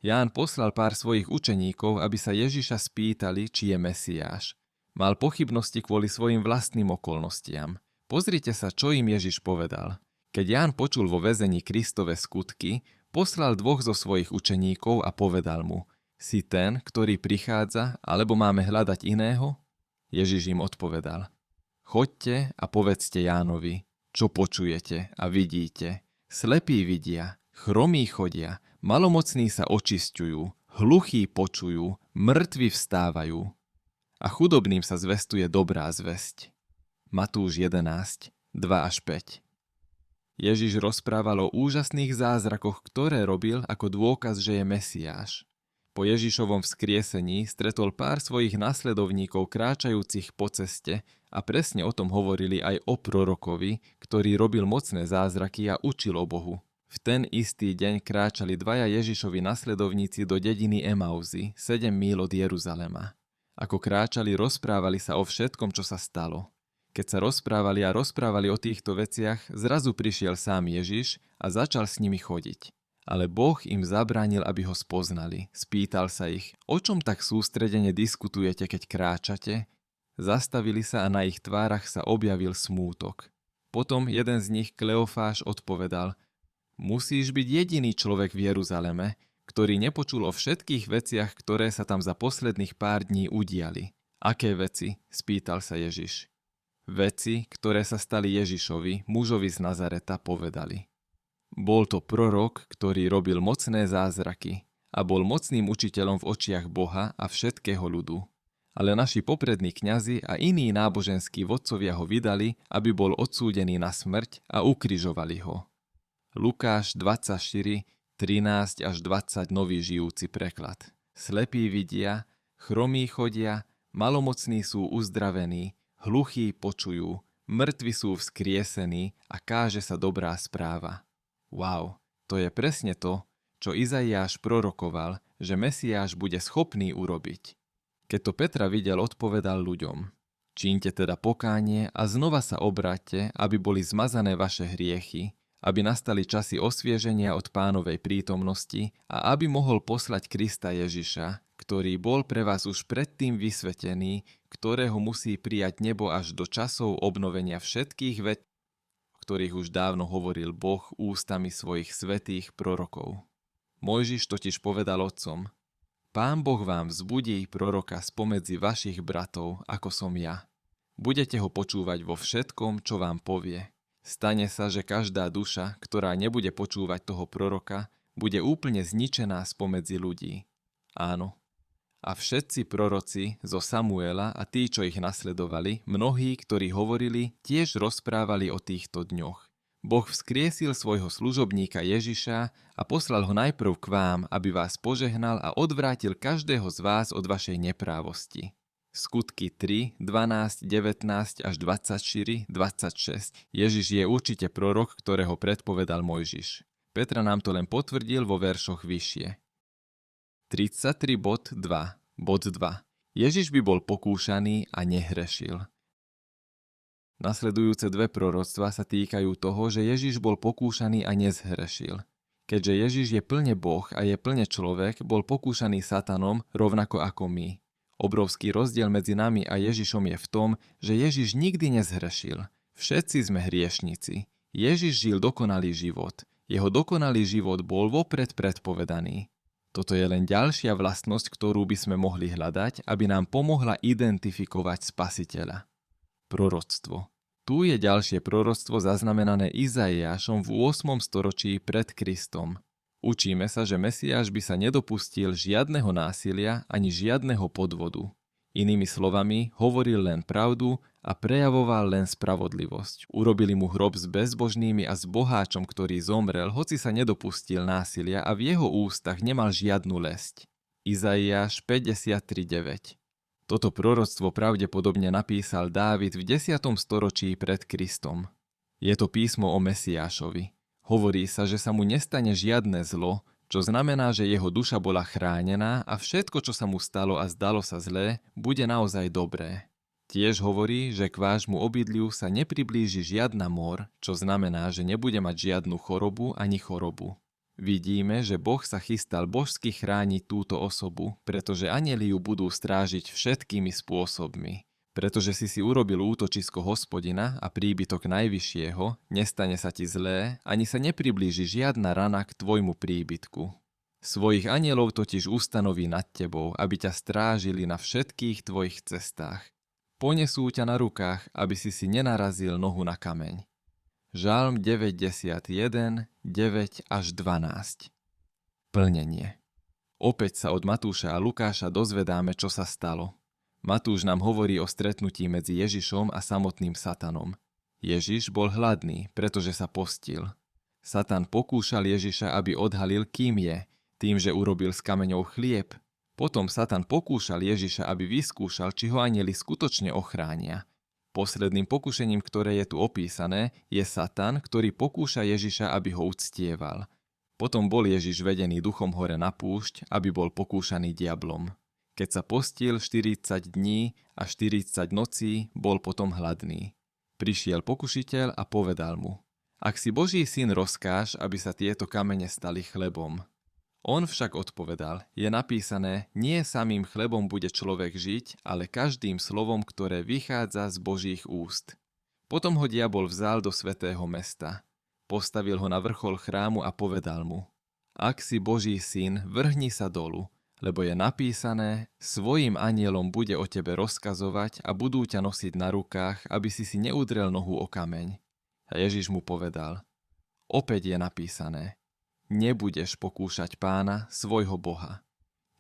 Ján poslal pár svojich učeníkov, aby sa Ježiša spýtali, či je Mesiáš. Mal pochybnosti kvôli svojim vlastným okolnostiam. Pozrite sa, čo im Ježiš povedal. Keď Ján počul vo väzení Kristove skutky, poslal dvoch zo svojich učeníkov a povedal mu: Si ten, ktorý prichádza, alebo máme hľadať iného? Ježiš im odpovedal: Choďte a povedzte Jánovi, čo počujete a vidíte. Slepí vidia, chromí chodia, malomocní sa očisťujú, hluchí počujú, mŕtvi vstávajú. A chudobným sa zvestuje dobrá zvesť. Matúš 11, 2 až 5. Ježiš rozprával o úžasných zázrakoch, ktoré robil ako dôkaz, že je Mesiáš. Po Ježišovom vzkriesení stretol pár svojich nasledovníkov kráčajúcich po ceste a presne o tom hovorili aj o prorokovi, ktorý robil mocné zázraky a učil o Bohu. V ten istý deň kráčali dvaja Ježišovi nasledovníci do dediny Emauzy, 7 míl od Jeruzalema. Ako kráčali, rozprávali sa o všetkom, čo sa stalo. Keď sa rozprávali o týchto veciach, zrazu prišiel sám Ježiš a začal s nimi chodiť. Ale Boh im zabránil, aby ho spoznali. Spýtal sa ich, o čom tak sústredene diskutujete, keď kráčate? Zastavili sa a na ich tvárach sa objavil smútok. Potom jeden z nich, Kleofáš, odpovedal, musíš byť jediný človek v Jeruzaleme, ktorý nepočul o všetkých veciach, ktoré sa tam za posledných pár dní udiali. Aké veci? Spýtal sa Ježiš. Veci, ktoré sa stali Ježišovi, mužovi z Nazareta, povedali. Bol to prorok, ktorý robil mocné zázraky a bol mocným učiteľom v očiach Boha a všetkého ľudu. Ale naši poprední kňazi a iní náboženskí vodcovia ho vydali, aby bol odsúdený na smrť a ukrižovali ho. Lukáš 24, 13 až 20 nový žijúci preklad. Slepí vidia, chromí chodia, malomocní sú uzdravení, hluchí počujú, mŕtvi sú vzkriesení a káže sa dobrá správa. Wow, to je presne to, čo Izaiáš prorokoval, že Mesiáš bude schopný urobiť. Keď to Petra videl, odpovedal ľuďom. Čínte teda pokánie a znova sa obráťte, aby boli zmazané vaše hriechy, aby nastali časy osvieženia od Pánovej prítomnosti a aby mohol poslať Krista Ježiša, ktorý bol pre vás už predtým vysvetený, ktorého musí prijať nebo až do časov obnovenia všetkých vecí, o ktorých už dávno hovoril Boh ústami svojich svätých prorokov. Mojžiš totiž povedal otcom, Pán Boh vám vzbudí proroka spomedzi vašich bratov, ako som ja. Budete ho počúvať vo všetkom, čo vám povie. Stane sa, že každá duša, ktorá nebude počúvať toho proroka, bude úplne zničená spomedzi ľudí. Áno. A všetci proroci zo Samuela a tí, čo ich nasledovali, mnohí, ktorí hovorili, tiež rozprávali o týchto dňoch. Boh vzkriesil svojho služobníka Ježiša a poslal ho najprv k vám, aby vás požehnal a odvrátil každého z vás od vašej neprávosti. Skutky 3, 12, 19 až 24, 26. Ježiš je určite prorok, ktorého predpovedal Mojžiš. Petra nám to len potvrdil vo veršoch vyššie. 33.2. Bod 2. Ježiš by bol pokúšaný a nehrešil. Nasledujúce dve proroctvá sa týkajú toho, že Ježiš bol pokúšaný a nezhrešil. Keďže Ježiš je plne Boh a je plne človek, bol pokúšaný satanom rovnako ako my. Obrovský rozdiel medzi nami a Ježišom je v tom, že Ježiš nikdy nezhrešil. Všetci sme hriešnici. Ježiš žil dokonalý život. Jeho dokonalý život bol vopred predpovedaný. Toto je len ďalšia vlastnosť, ktorú by sme mohli hľadať, aby nám pomohla identifikovať Spasiteľa. Proroctvo. Tu je ďalšie proroctvo zaznamenané Izaiášom v 8. storočí pred Kristom. Učíme sa, že Mesiáš by sa nedopustil žiadneho násilia ani žiadneho podvodu. Inými slovami, hovoril len pravdu a prejavoval len spravodlivosť. Urobili mu hrob s bezbožnými a s boháčom, ktorý zomrel, hoci sa nedopustil násilia a v jeho ústach nemal žiadnu lesť. Izaiáš 53.9. Toto proroctvo pravdepodobne napísal Dávid v 10. storočí pred Kristom. Je to písmo o Mesiášovi. Hovorí sa, že sa mu nestane žiadne zlo, čo znamená, že jeho duša bola chránená a všetko, čo sa mu stalo a zdalo sa zlé, bude naozaj dobré. Tiež hovorí, že k vášmu obydliu sa nepriblíži žiadna mor, čo znamená, že nebude mať žiadnu chorobu ani chorobu. Vidíme, že Boh sa chystal božsky chrániť túto osobu, pretože anjeli ju budú strážiť všetkými spôsobmi. Pretože si urobil útočisko Hospodina a príbytok Najvyššieho, nestane sa ti zlé, ani sa nepriblíži žiadna rana k tvojmu príbytku. Svojich anjelov totiž ustanoví nad tebou, aby ťa strážili na všetkých tvojich cestách. Ponesú ťa na rukách, aby si nenarazil nohu na kameň. Žalm 91, 9 až 12. Plnenie. Opäť sa od Matúša a Lukáša dozvedáme, čo sa stalo. Matúš nám hovorí o stretnutí medzi Ježišom a samotným satanom. Ježiš bol hladný, pretože sa postil. Satan pokúšal Ježiša, aby odhalil, kým je, tým, že urobil s kameňou chlieb. Potom Satan pokúšal Ježiša, aby vyskúšal, či ho anjeli skutočne ochránia. Posledným pokušením, ktoré je tu opísané, je Satan, ktorý pokúša Ježiša, aby ho uctieval. Potom bol Ježiš vedený duchom hore na púšť, aby bol pokúšaný diablom. Keď sa postil 40 dní a 40 nocí, bol potom hladný. Prišiel pokušiteľ a povedal mu: Ak si Boží syn, rozkáž, aby sa tieto kamene stali chlebom. On však odpovedal, je napísané, nie samým chlebom bude človek žiť, ale každým slovom, ktoré vychádza z Božích úst. Potom ho diabol vzal do svätého mesta. Postavil ho na vrchol chrámu a povedal mu, ak si Boží syn, vrhni sa dolu, lebo je napísané, svojim anielom bude o tebe rozkazovať a budú ťa nosiť na rukách, aby si neudrel nohu o kameň. A Ježiš mu povedal, opäť je napísané, nebudeš pokúšať Pána, svojho Boha.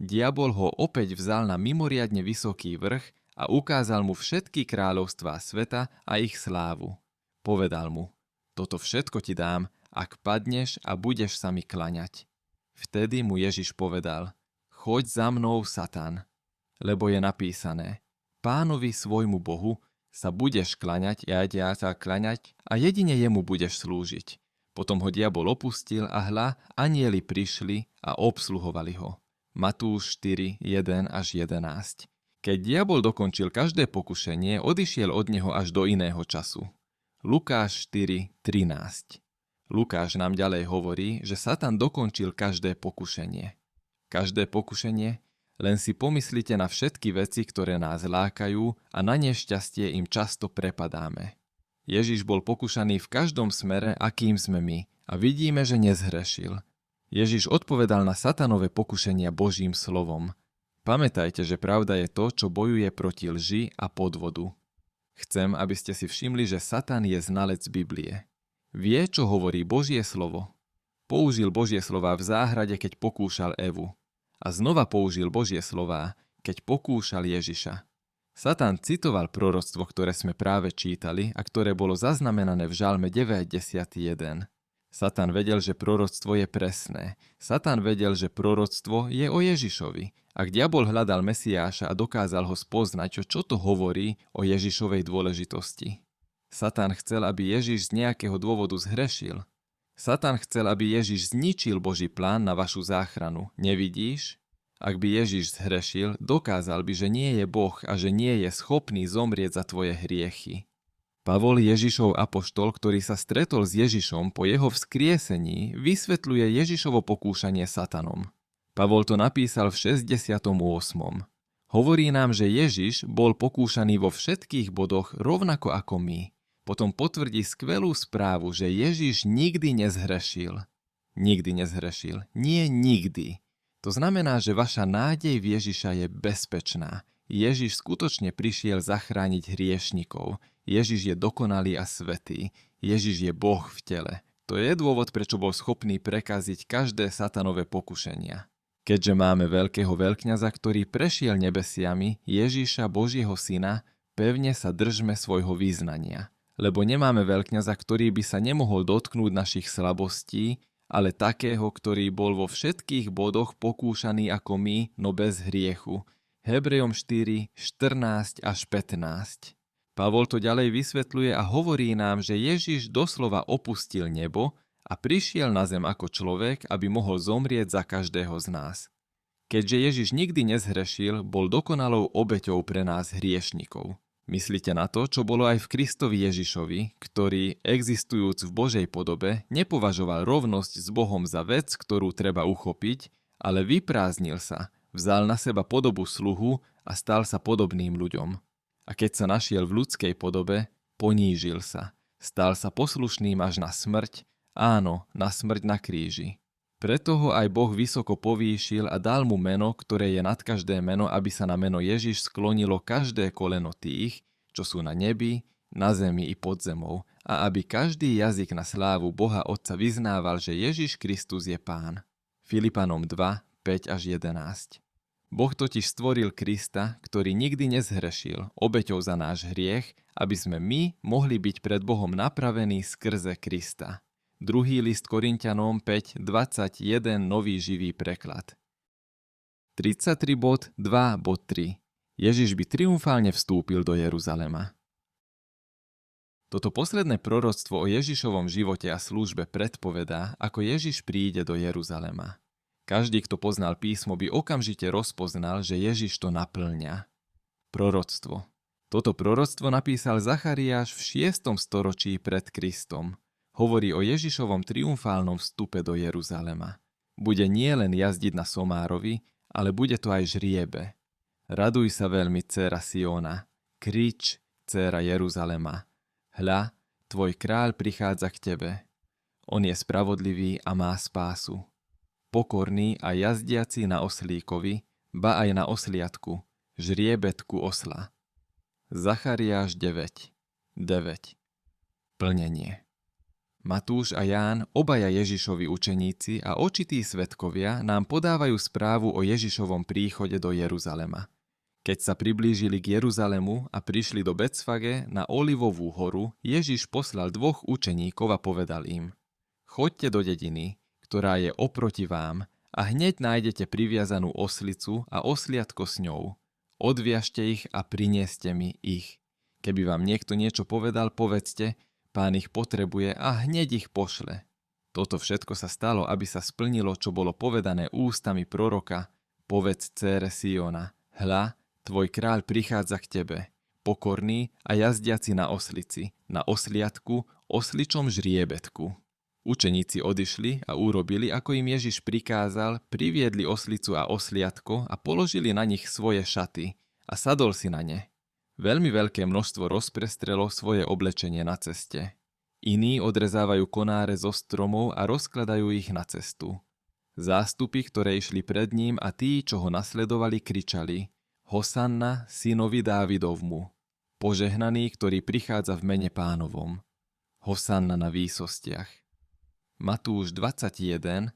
Diabol ho opäť vzal na mimoriadne vysoký vrch a ukázal mu všetky kráľovstvá sveta a ich slávu. Povedal mu, toto všetko ti dám, ak padneš a budeš sa mi klaňať. Vtedy mu Ježiš povedal, choď za mnou, Satan, lebo je napísané, Pánovi svojmu Bohu sa budeš klaňať a jedine jemu budeš slúžiť. Potom ho diabol opustil a hľa, anjeli prišli a obsluhovali ho. Matúš 4, 1 až 11. Keď diabol dokončil každé pokušenie, odišiel od neho až do iného času. Lukáš 4, 13. Lukáš nám ďalej hovorí, že Satan dokončil každé pokušenie. Každé pokušenie? Len si pomyslite na všetky veci, ktoré nás lákajú a na nešťastie im často prepadáme. Ježiš bol pokúšaný v každom smere, akým sme my, a vidíme, že nezhrešil. Ježiš odpovedal na satanové pokušenia Božím slovom. Pamätajte, že pravda je to, čo bojuje proti lži a podvodu. Chcem, aby ste si všimli, že Satan je znalec Biblie. Vie, čo hovorí Božie slovo. Použil Božie slová v záhrade, keď pokúšal Evu. A znova použil Božie slová, keď pokúšal Ježiša. Satan citoval proroctvo, ktoré sme práve čítali a ktoré bolo zaznamenané v Žalme 91. Satan vedel, že proroctvo je presné. Satan vedel, že proroctvo je o Ježišovi. Ak diabol hľadal Mesiáša a dokázal ho spoznať, čo to hovorí o Ježišovej dôležitosti. Satan chcel, aby Ježiš z nejakého dôvodu zhrešil. Satan chcel, aby Ježiš zničil Boží plán na vašu záchranu. Nevidíš? Ak by Ježiš zhrešil, dokázal by, že nie je Boh a že nie je schopný zomrieť za tvoje hriechy. Pavol, Ježišov apoštol, ktorý sa stretol s Ježišom po jeho vzkriesení, vysvetľuje Ježišovo pokúšanie satanom. Pavol to napísal v 68. Hovorí nám, že Ježiš bol pokúšaný vo všetkých bodoch rovnako ako my. Potom potvrdí skvelú správu, že Ježiš nikdy nezhrešil. Nikdy nezhrešil. Nie nikdy. To znamená, že vaša nádej v Ježiša je bezpečná. Ježiš skutočne prišiel zachrániť hriešnikov. Ježiš je dokonalý a svätý. Ježiš je Boh v tele. To je dôvod, prečo bol schopný prekaziť každé satanové pokušenia. Keďže máme veľkého veľkňaza, ktorý prešiel nebesiami, Ježiša, Božieho syna, pevne sa držme svojho vyznania. Lebo nemáme veľkňaza, ktorý by sa nemohol dotknúť našich slabostí, ale takého, ktorý bol vo všetkých bodoch pokúšaný ako my, no bez hriechu. Hebrejom 4, 14 až 15. Pavol to ďalej vysvetľuje a hovorí nám, že Ježiš doslova opustil nebo a prišiel na zem ako človek, aby mohol zomrieť za každého z nás. Keďže Ježiš nikdy nezhrešil, bol dokonalou obeťou pre nás hriešnikov. Myslíte na to, čo bolo aj v Kristovi Ježišovi, ktorý, existujúc v Božej podobe, nepovažoval rovnosť s Bohom za vec, ktorú treba uchopiť, ale vyprázdnil sa, vzal na seba podobu sluhu a stal sa podobným ľuďom. A keď sa našiel v ľudskej podobe, ponížil sa, stal sa poslušným až na smrť, áno, na smrť na kríži. Preto ho aj Boh vysoko povýšil a dal mu meno, ktoré je nad každé meno, aby sa na meno Ježiš sklonilo každé koleno tých, čo sú na nebi, na zemi i pod zemou, a aby každý jazyk na slávu Boha Otca vyznával, že Ježiš Kristus je Pán. Filipanom 2, 5 až 11. Boh totiž stvoril Krista, ktorý nikdy nezhrešil, obeťou za náš hriech, aby sme my mohli byť pred Bohom napravení skrze Krista. Druhý list Korinťanom 5, 21, nový živý preklad. 33.2.3. Ježiš by triumfálne vstúpil do Jeruzalema. Toto posledné proroctvo o Ježišovom živote a službe predpovedá, ako Ježiš príde do Jeruzalema. Každý, kto poznal písmo, by okamžite rozpoznal, že Ježiš to naplňa. Proroctvo. Toto proroctvo napísal Zachariáš v 6. storočí pred Kristom. Hovorí o Ježišovom triumfálnom vstupe do Jeruzalema. Bude nielen jazdiť na somárovi, ale bude to aj žriebe. Raduj sa veľmi, dcéra Siona. Krič, dcéra Jeruzalema. Hľa, tvoj kráľ prichádza k tebe. On je spravodlivý a má spásu. Pokorný a jazdiaci na oslíkovi, ba aj na osliadku, žriebetku osla. Zachariáš 9:9. Plnenie. Matúš a Ján, obaja Ježišovi učeníci a očití svedkovia, nám podávajú správu o Ježišovom príchode do Jeruzalema. Keď sa priblížili k Jeruzalemu a prišli do Betfage na Olivovú horu, Ježiš poslal 2 učeníkov a povedal im: Choďte do dediny, ktorá je oproti vám, a hneď nájdete priviazanú oslicu a osliadko s ňou. Odviažte ich a prinieste mi ich. Keby vám niekto niečo povedal, povedzte: Pán ich potrebuje a hneď ich pošle. Toto všetko sa stalo, aby sa splnilo, čo bolo povedané ústami proroka: Povedz dcére Siona, hľa, tvoj kráľ prichádza k tebe, pokorný a jazdiaci na oslici, na osliadku, osličom žriebetku. Učeníci odišli a urobili, ako im Ježiš prikázal, priviedli oslicu a osliadko a položili na nich svoje šaty a sadol si na ne. Veľmi veľké množstvo rozprestrelo svoje oblečenie na ceste. Iní odrezávajú konáre zo stromov a rozkladajú ich na cestu. Zástupy, ktoré išli pred ním, a tí, čo ho nasledovali, kričali: Hosanna, synovi Dávidovmu. Požehnaný, ktorý prichádza v mene Pánovom. Hosanna na výsostiach. Matúš 21:1-9.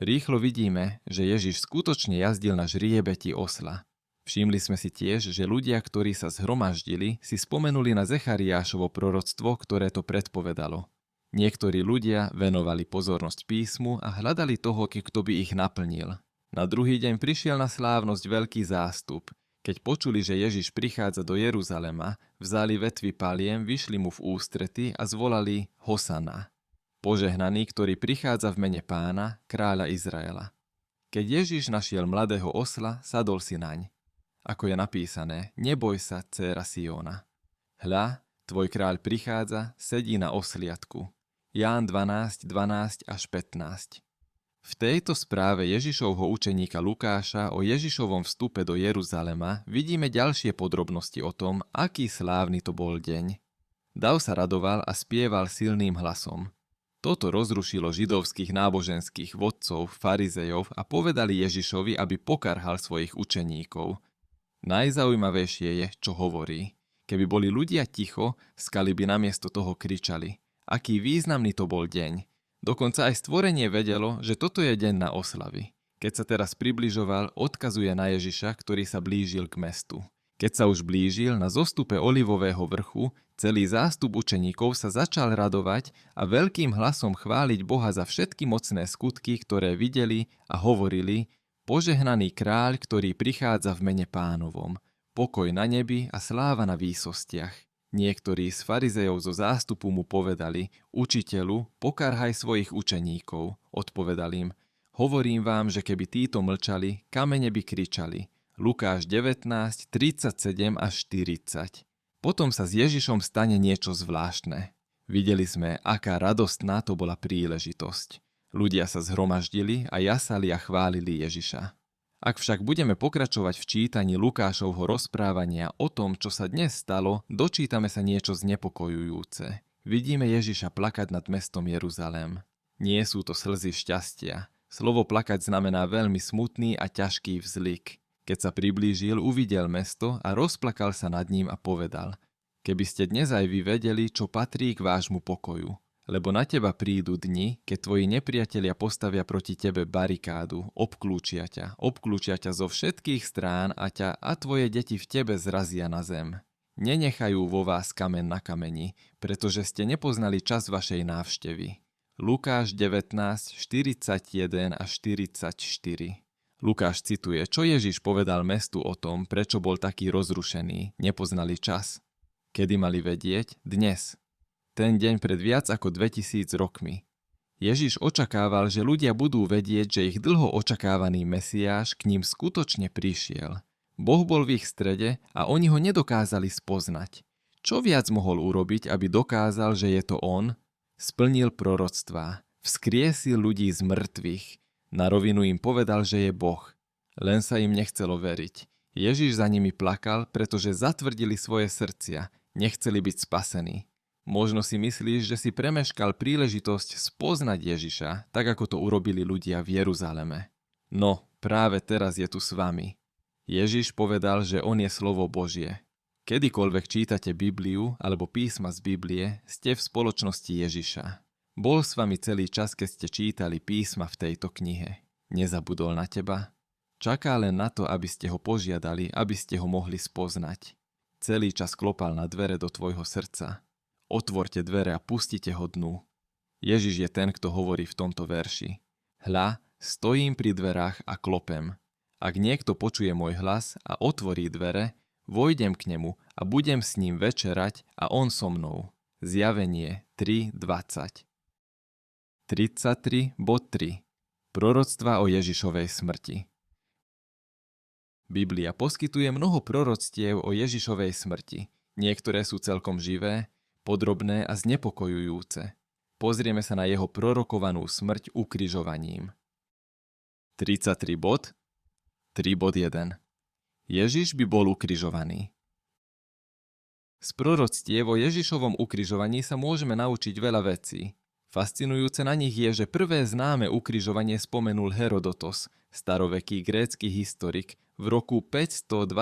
Rýchlo vidíme, že Ježiš skutočne jazdil na žriebeti osla. Všimli sme si tiež, že ľudia, ktorí sa zhromaždili, si spomenuli na Zechariášovo proroctvo, ktoré to predpovedalo. Niektorí ľudia venovali pozornosť písmu a hľadali toho, kto by ich naplnil. Na druhý deň prišiel na slávnosť veľký zástup. Keď počuli, že Ježiš prichádza do Jeruzalema, vzali vetvy paliem, vyšli mu v ústrety a zvolali: Hosanna. Požehnaný, ktorý prichádza v mene Pána, kráľa Izraela. Keď Ježiš našiel mladého osla, sadol si naň. Ako je napísané: Neboj sa, dcéra Siona. Hľa, tvoj kráľ prichádza, sedí na osliadku. Ján 12:12-15. V tejto správe Ježišovho učeníka Lukáša o Ježišovom vstupe do Jeruzalema vidíme ďalšie podrobnosti o tom, aký slávny to bol deň. Dav sa radoval a spieval silným hlasom. Toto rozrušilo židovských náboženských vodcov, farizejov a povedali Ježišovi, aby pokarhal svojich učeníkov. Najzaujímavejšie je, čo hovorí. Keby boli ľudia ticho, skaly by namiesto toho kričali. Aký významný to bol deň. Dokonca aj stvorenie vedelo, že toto je deň na oslavy. Keď sa teraz približoval, odkazuje na Ježiša, ktorý sa blížil k mestu. Keď sa už blížil na zostupe Olivového vrchu, celý zástup učeníkov sa začal radovať a veľkým hlasom chváliť Boha za všetky mocné skutky, ktoré videli, a hovorili: Požehnaný kráľ, ktorý prichádza v mene Pánovom. Pokoj na nebi a sláva na výsostiach. Niektorí z farizejov zo zástupu mu povedali: Učiteľu, pokarhaj svojich učeníkov. Odpovedal im: Hovorím vám, že keby títo mlčali, kamene by kričali. Lukáš 19:37-40. Potom sa s Ježišom stane niečo zvláštne. Videli sme, aká radostná to bola príležitosť. Ľudia sa zhromaždili a jasali a chválili Ježiša. Ak však budeme pokračovať v čítaní Lukášovho rozprávania o tom, čo sa dnes stalo, dočítame sa niečo znepokojujúce. Vidíme Ježiša plakať nad mestom Jeruzalém. Nie sú to slzy šťastia. Slovo plakať znamená veľmi smutný a ťažký vzlik. Keď sa priblížil, uvidel mesto a rozplakal sa nad ním a povedal: Keby ste dnes aj vy vedeli, čo patrí k vášmu pokoju. Lebo na teba prídu dni, keď tvoji nepriatelia postavia proti tebe barikádu, obklúčia ťa zo všetkých strán a tvoje deti v tebe zrazia na zem. Nenechajú vo vás kameň na kameni, pretože ste nepoznali čas vašej návštevy. Lukáš 19:41-44. Lukáš cituje, čo Ježiš povedal mestu o tom, prečo bol taký rozrušený, nepoznali čas. Kedy mali vedieť? Dnes. Ten deň pred viac ako 2000 rokmi. Ježiš očakával, že ľudia budú vedieť, že ich dlho očakávaný Mesiáš k ním skutočne prišiel. Boh bol v ich strede a oni ho nedokázali spoznať. Čo viac mohol urobiť, aby dokázal, že je to on? Splnil proroctvá, vzkriesil ľudí z mŕtvych, na rovinu im povedal, že je Boh. Len sa im nechcelo veriť. Ježiš za nimi plakal, pretože zatvrdili svoje srdcia, nechceli byť spasení. Možno si myslíš, že si premeškal príležitosť spoznať Ježiša, tak ako to urobili ľudia v Jeruzaleme. No, práve teraz je tu s vami. Ježiš povedal, že on je slovo Božie. Kedykoľvek čítate Bibliu alebo písma z Biblie, ste v spoločnosti Ježiša. Bol s vami celý čas, keď ste čítali písma v tejto knihe. Nezabudol na teba? Čaká len na to, aby ste ho požiadali, aby ste ho mohli spoznať. Celý čas klopal na dvere do tvojho srdca. Otvorte dvere a pustite ho dnu. Ježiš je ten, kto hovorí v tomto verši. Hľa, stojím pri dverách a klopem. Ak niekto počuje môj hlas a otvorí dvere, vojdem k nemu a budem s ním večerať a on so mnou. Zjavenie 3.20. 33.3. Proroctva o Ježišovej smrti. Biblia poskytuje mnoho proroctiev o Ježišovej smrti. Niektoré sú celkom živé, podrobné a znepokojujúce. Pozrieme sa na jeho prorokovanú smrť ukrižovaním. 33 bod 3.1. Ježiš by bol ukrižovaný. Z proroctiev o Ježišovom ukrižovaní sa môžeme naučiť veľa vecí. Fascinujúce na nich je, že prvé známe ukrižovanie spomenul Herodotos, staroveký grécky historik, v roku 522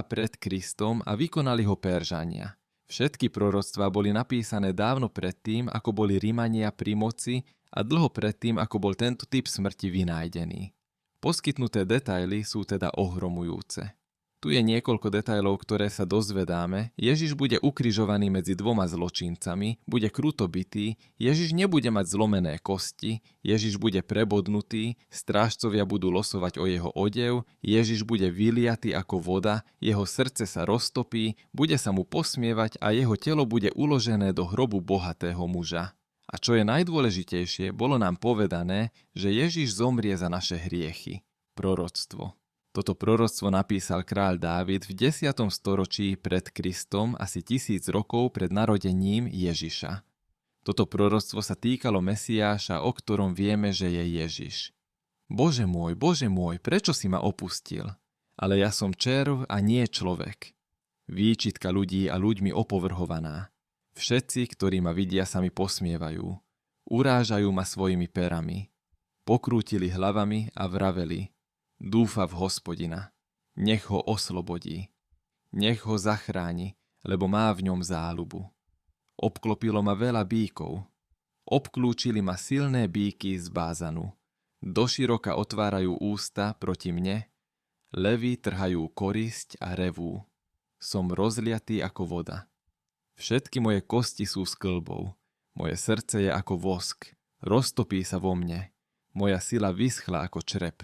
pred Kristom a vykonali ho Peržania. Všetky proroctvá boli napísané dávno predtým, ako boli Rimania pri moci a dlho predtým, ako bol tento typ smrti vynájdený. Poskytnuté detaily sú teda ohromujúce. Tu je niekoľko detailov, ktoré sa dozvedáme. Ježiš bude ukrižovaný medzi dvoma zločincami, bude kruto bitý, Ježiš nebude mať zlomené kosti, Ježiš bude prebodnutý, strážcovia budú losovať o jeho odev, Ježiš bude vyliatý ako voda, jeho srdce sa roztopí, bude sa mu posmievať a jeho telo bude uložené do hrobu bohatého muža. A čo je najdôležitejšie, bolo nám povedané, že Ježiš zomrie za naše hriechy. Proroctvo. Toto proroctvo napísal kráľ Dávid v 10. storočí pred Kristom, asi 1000 rokov pred narodením Ježiša. Toto proroctvo sa týkalo Mesiáša, o ktorom vieme, že je Ježiš. Bože môj, prečo si ma opustil? Ale ja som červ a nie človek. Výčitka ľudí a ľuďmi opovrhovaná. Všetci, ktorí ma vidia, sa mi posmievajú. Urážajú ma svojimi perami. Pokrútili hlavami a vraveli: Dúfa v Hospodina, nech ho oslobodí, nech ho zachráni, lebo má v ňom záľubu. Obklopilo ma veľa bíkov, obklúčili ma silné bíky z Bázanu, doširoka otvárajú ústa proti mne, levy trhajú korisť a revú. Som rozliatý ako voda. Všetky moje kosti sú sklbou, moje srdce je ako vosk, roztopí sa vo mne, moja sila vyschla ako črep.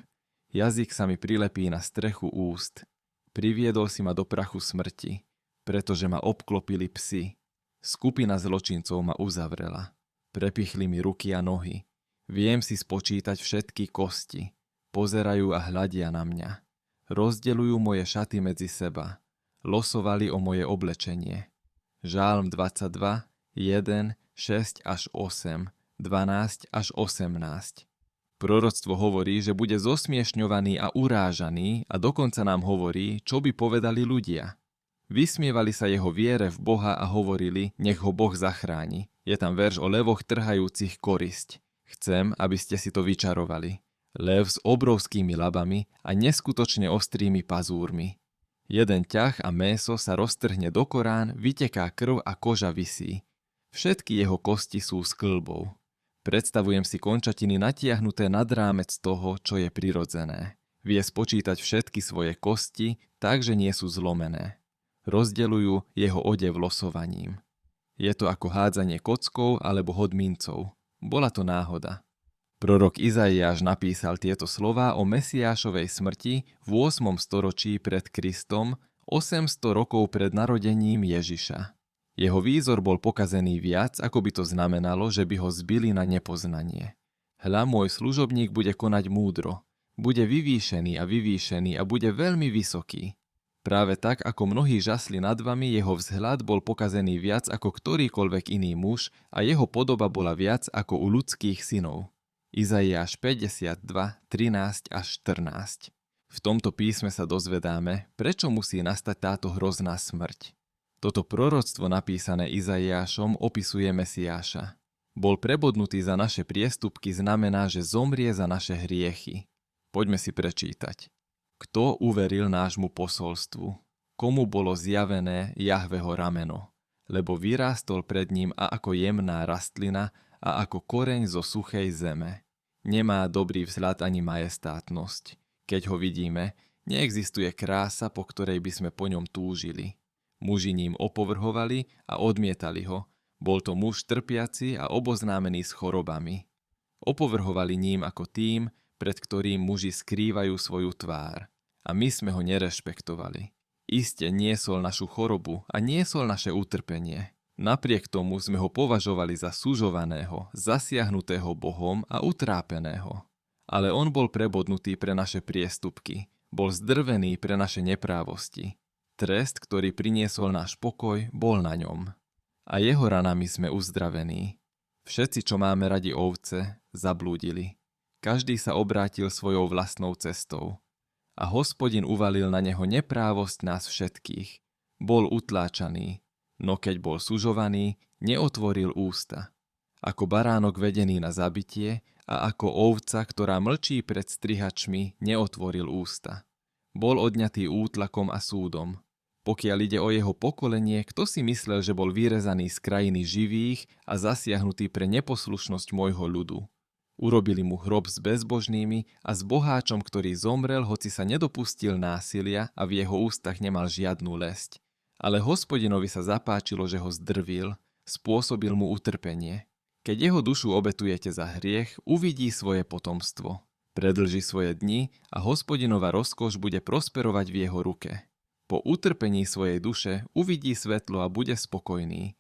Jazyk sa mi prilepí na strechu úst. Priviedol si ma do prachu smrti, pretože ma obklopili psi. Skupina zločincov ma uzavrela. Prepichli mi ruky a nohy. Viem si spočítať všetky kosti. Pozerajú a hľadia na mňa. Rozdeľujú moje šaty medzi seba. Losovali o moje oblečenie. Žálm 22, 1, 6 až 8, 12 až 18. Proroctvo hovorí, že bude zosmiešňovaný a urážaný a dokonca nám hovorí, čo by povedali ľudia. Vysmievali sa jeho viere v Boha a hovorili, nech ho Boh zachráni. Je tam verš o levoch trhajúcich korisť. Chcem, aby ste si to vyčarovali. Lev s obrovskými labami a neskutočne ostrými pazúrmi. Jeden ťah a mäso sa roztrhne do korán, vyteká krv a koža visí. Všetky jeho kosti sú sklbou. Predstavujem si končatiny natiahnuté nad rámec toho, čo je prirodzené. Vie spočítať všetky svoje kosti, takže nie sú zlomené. Rozdeľujú jeho odev losovaním. Je to ako hádzanie kockou alebo hodmincov. Bola to náhoda. Prorok Izaiáš napísal tieto slová o Mesiášovej smrti v 8. storočí pred Kristom, 800 rokov pred narodením Ježiša. Jeho výzor bol pokazený viac, ako by to znamenalo, že by ho zbili na nepoznanie. Hľa, môj služobník bude konať múdro, bude vyvýšený a bude veľmi vysoký. Práve tak, ako mnohí žasli nad vami, jeho vzhľad bol pokazený viac ako ktorýkoľvek iný muž a jeho podoba bola viac ako u ľudských synov. Izaiáš 52, 13 až 14. V tomto písme sa dozvedáme, prečo musí nastať táto hrozná smrť. Toto proroctvo napísané Izaiášom opisuje Mesiáša. Bol prebodnutý za naše priestupky znamená, že zomrie za naše hriechy. Poďme si prečítať. Kto uveril nášmu posolstvu? Komu bolo zjavené Jahveho rameno? Lebo vyrástol pred ním a ako jemná rastlina a ako koreň zo suchej zeme. Nemá dobrý vzhľad ani majestátnosť. Keď ho vidíme, neexistuje krása, po ktorej by sme po ňom túžili. Muži ním opovrhovali a odmietali ho. Bol to muž trpiaci a oboznámený s chorobami. Opovrhovali ním ako tým, pred ktorým muži skrývajú svoju tvár. A my sme ho nerešpektovali. Iste niesol našu chorobu a niesol naše utrpenie. Napriek tomu sme ho považovali za sužovaného, zasiahnutého Bohom a utrápeného. Ale on bol prebodnutý pre naše priestupky, bol zdrvený pre naše neprávosti. Trest, ktorý priniesol náš pokoj, bol na ňom. A jeho ranami sme uzdravení. Všetci, čo máme radi ovce, zablúdili. Každý sa obrátil svojou vlastnou cestou. A Hospodin uvalil na neho neprávosť nás všetkých. Bol utláčaný, no keď bol sužovaný, neotvoril ústa. Ako baránok vedený na zabitie a ako ovca, ktorá mlčí pred strihačmi, neotvoril ústa. Bol odňatý útlakom a súdom. Pokiaľ ide o jeho pokolenie, kto si myslel, že bol vyrezaný z krajiny živých a zasiahnutý pre neposlušnosť môjho ľudu? Urobili mu hrob s bezbožnými a s boháčom, ktorý zomrel, hoci sa nedopustil násilia a v jeho ústach nemal žiadnu lesť. Ale Hospodinovi sa zapáčilo, že ho zdrvil, spôsobil mu utrpenie. Keď jeho dušu obetujete za hriech, uvidí svoje potomstvo. Predlží svoje dni a Hospodinova rozkoš bude prosperovať v jeho ruke. Po utrpení svojej duše uvidí svetlo a bude spokojný.